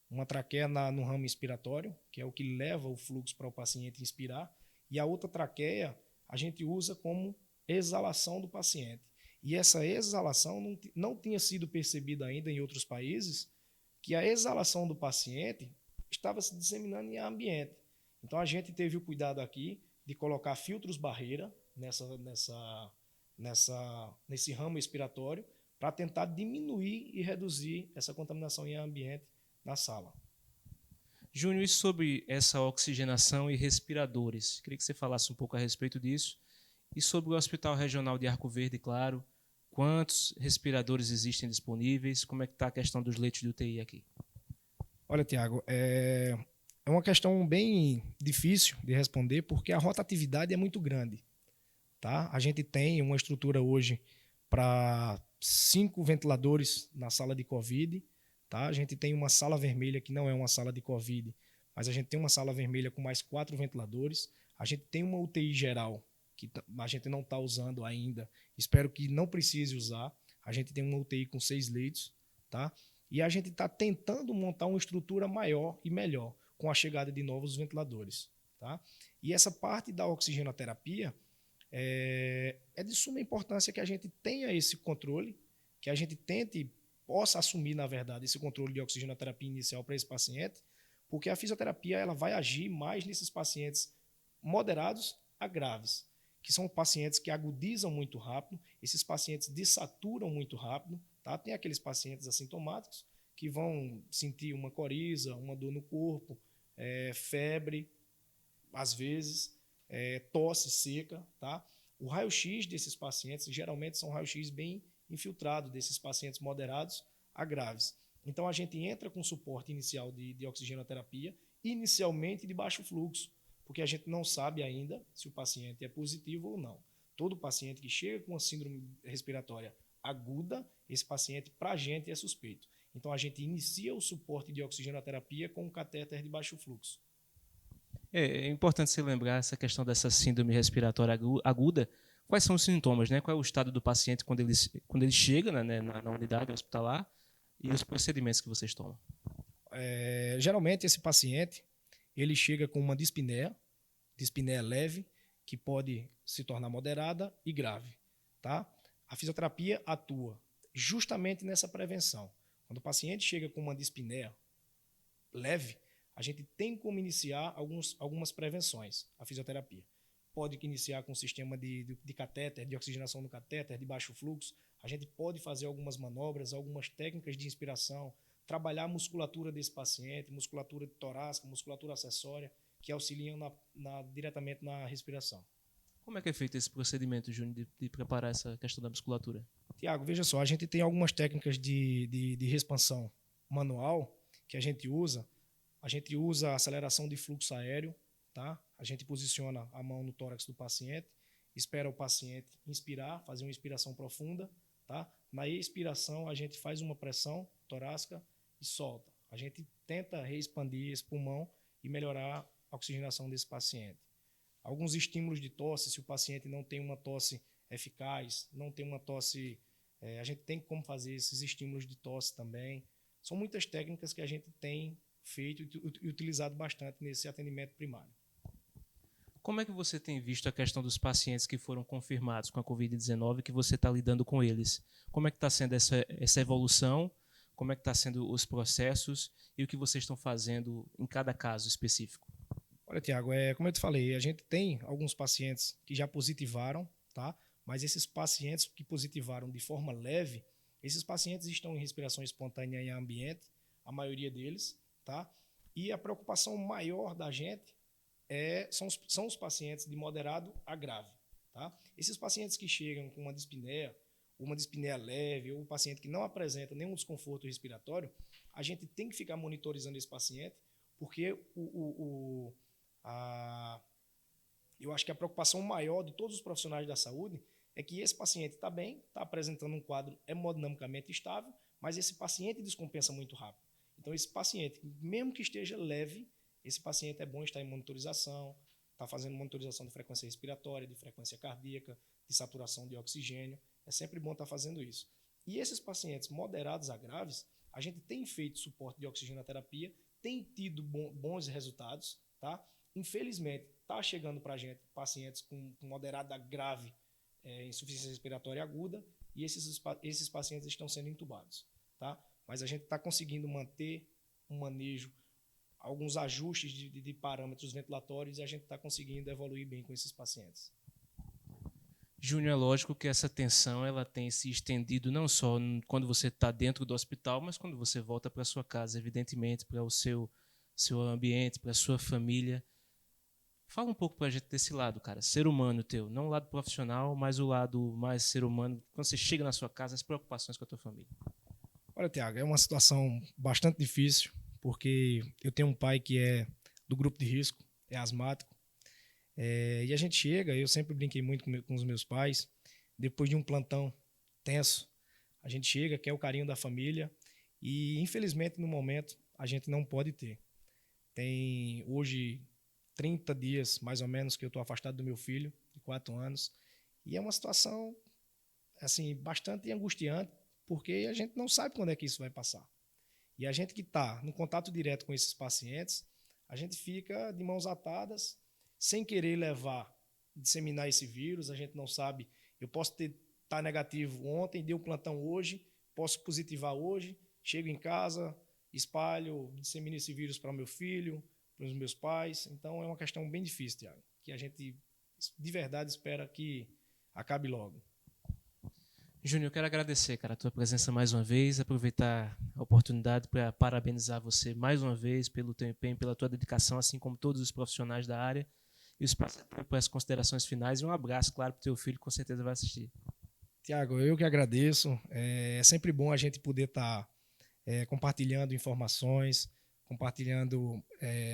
uma traqueia no ramo inspiratório, que é o que leva o fluxo para o paciente inspirar, e a outra traqueia a gente usa como exalação do paciente. E essa exalação não tinha sido percebida ainda em outros países, que a exalação do paciente estava se disseminando em ambiente. Então, a gente teve o cuidado aqui de colocar filtros barreira nesse ramo expiratório para tentar diminuir e reduzir essa contaminação em ambiente na sala. Júnior, e sobre essa oxigenação e respiradores? Queria que você falasse um pouco a respeito disso. E sobre o Hospital Regional de Arco Verde, claro, quantos respiradores existem disponíveis? Como é que está a questão dos leitos de UTI aqui? Olha, Tiago, é uma questão bem difícil de responder porque a rotatividade é muito grande. Tá? A gente tem uma estrutura hoje para 5 ventiladores na sala de Covid. Tá? A gente tem uma sala vermelha que não é uma sala de Covid, mas a gente tem uma sala vermelha com mais 4 ventiladores. A gente tem uma UTI geral que a gente não está usando ainda. Espero que não precise usar. A gente tem uma UTI com 6 leitos. Tá? E a gente está tentando montar uma estrutura maior e melhor com a chegada de novos ventiladores. Tá? E essa parte da oxigenoterapia é de suma importância que a gente tenha esse controle, que a gente possa assumir, na verdade, esse controle de oxigenoterapia inicial para esse paciente, porque a fisioterapia ela vai agir mais nesses pacientes moderados a graves, que são pacientes que agudizam muito rápido, esses pacientes dessaturam muito rápido. Tá? Tem aqueles pacientes assintomáticos que vão sentir uma coriza, uma dor no corpo, febre, às vezes, tosse seca. Tá? O raio-x desses pacientes, geralmente, são raio-x bem infiltrado, desses pacientes moderados a graves. Então, a gente entra com suporte inicial de oxigenoterapia, inicialmente de baixo fluxo, porque a gente não sabe ainda se o paciente é positivo ou não. Todo paciente que chega com uma síndrome respiratória aguda, esse paciente, para a gente, é suspeito. Então, a gente inicia o suporte de oxigenoterapia com um catéter de baixo fluxo. É importante se lembrar essa questão dessa síndrome respiratória aguda. Quais são os sintomas, né? Qual é o estado do paciente quando ele chega, né, na unidade hospitalar e os procedimentos que vocês tomam? Geralmente, esse paciente ele chega com uma dispneia leve, que pode se tornar moderada e grave. Tá? A fisioterapia atua justamente nessa prevenção. Quando o paciente chega com uma dispneia leve, a gente tem como iniciar algumas prevenções, a fisioterapia. Pode iniciar com um sistema de catéter, de oxigenação no catéter, de baixo fluxo. A gente pode fazer algumas manobras, algumas técnicas de inspiração, trabalhar a musculatura desse paciente, musculatura torácica, musculatura acessória, que auxiliam diretamente na respiração. Como é que é feito esse procedimento, Júnior, de preparar essa questão da musculatura? Tiago, veja só, a gente tem algumas técnicas de expansão manual que a gente usa. A gente usa a aceleração de fluxo aéreo, tá? A gente posiciona a mão no tórax do paciente, espera o paciente inspirar, fazer uma inspiração profunda, tá? Na expiração, a gente faz uma pressão torácica e solta. A gente tenta reexpandir esse pulmão e melhorar a oxigenação desse paciente. Alguns estímulos de tosse, se o paciente não tem uma tosse eficaz, não tem uma tosse, a gente tem como fazer esses estímulos de tosse também. São muitas técnicas que a gente tem feito e utilizado bastante nesse atendimento primário. Como é que você tem visto a questão dos pacientes que foram confirmados com a Covid-19 que você está lidando com eles? Como é que está sendo essa evolução? Como é que está sendo os processos e o que vocês estão fazendo em cada caso específico? Olha, Tiago, como eu te falei, a gente tem alguns pacientes que já positivaram, tá? Mas esses pacientes que positivaram de forma leve, esses pacientes estão em respiração espontânea em ambiente, a maioria deles, tá? E a preocupação maior da gente são os pacientes de moderado a grave, tá? Esses pacientes que chegam com uma dispneia leve, ou um paciente que não apresenta nenhum desconforto respiratório, a gente tem que ficar monitorizando esse paciente, porque eu acho que a preocupação maior de todos os profissionais da saúde é que esse paciente está bem, está apresentando um quadro hemodinamicamente estável, mas esse paciente descompensa muito rápido. Então, esse paciente, mesmo que esteja leve, esse paciente é bom estar em monitorização, está fazendo monitorização de frequência respiratória, de frequência cardíaca, de saturação de oxigênio. É sempre bom estar fazendo isso. E esses pacientes moderados a graves, a gente tem feito suporte de oxigenoterapia, tem tido bons resultados, tá? Infelizmente, está chegando para a gente pacientes com moderada a grave insuficiência respiratória aguda e esses pacientes estão sendo intubados, tá? Mas a gente está conseguindo manter um manejo, alguns ajustes de parâmetros ventilatórios e a gente está conseguindo evoluir bem com esses pacientes. Júnior, é lógico que essa tensão ela tem se estendido não só quando você está dentro do hospital, mas quando você volta para sua casa, evidentemente, para o seu ambiente, para a sua família. Fala um pouco para a gente desse lado, cara, ser humano teu, não o lado profissional, mas o lado mais ser humano, quando você chega na sua casa, as preocupações com a tua família. Olha, Tiago, é uma situação bastante difícil, porque eu tenho um pai que é do grupo de risco, é asmático, e a gente chega, eu sempre brinquei muito com os meus pais, depois de um plantão tenso, a gente chega, quer o carinho da família, e infelizmente no momento a gente não pode ter. Tem hoje 30 dias, mais ou menos, que eu estou afastado do meu filho, de 4 anos, e é uma situação assim, bastante angustiante, porque a gente não sabe quando é que isso vai passar. E a gente que está no contato direto com esses pacientes, a gente fica de mãos atadas, sem querer disseminar esse vírus, a gente não sabe, eu posso estar negativo ontem, dei um plantão hoje, posso positivar hoje, chego em casa, espalho, dissemino esse vírus para o meu filho, para os meus pais, então é uma questão bem difícil, Tiago, que a gente de verdade espera que acabe logo. Júnior, eu quero agradecer, cara, a tua presença mais uma vez, aproveitar a oportunidade para parabenizar você mais uma vez pelo teu empenho, pela tua dedicação, assim como todos os profissionais da área, e os para as considerações finais, e um abraço, claro, para o teu filho, que com certeza vai assistir. Tiago, eu que agradeço, é sempre bom a gente poder estar compartilhando informações, compartilhando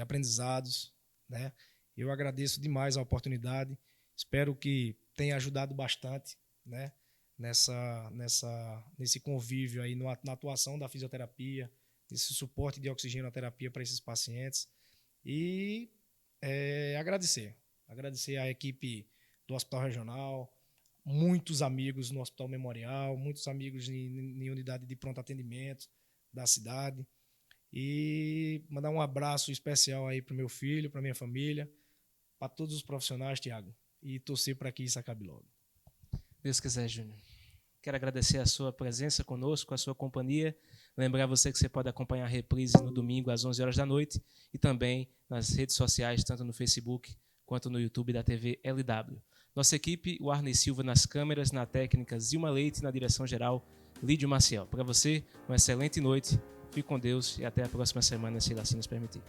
aprendizados, né? Eu agradeço demais a oportunidade, espero que tenha ajudado bastante, né, nesse convívio aí, na atuação da fisioterapia, nesse suporte de oxigenoterapia para esses pacientes. E agradecer à equipe do Hospital Regional, muitos amigos no Hospital Memorial, muitos amigos em unidade de pronto atendimento da cidade. E mandar um abraço especial aí para o meu filho, para minha família, para todos os profissionais, Tiago, e torcer para que isso acabe logo. Deus quiser, Júnior. Quero agradecer a sua presença conosco, a sua companhia. Lembrar você que você pode acompanhar a reprise no domingo às 11 horas da noite e também nas redes sociais, tanto no Facebook quanto no YouTube da TV LW. Nossa equipe, o Arney Silva nas câmeras, na técnica, Zilma Leite, na direção geral, Lídio Maciel. Para você, uma excelente noite, fique com Deus e até a próxima semana, se ele assim nos permitir.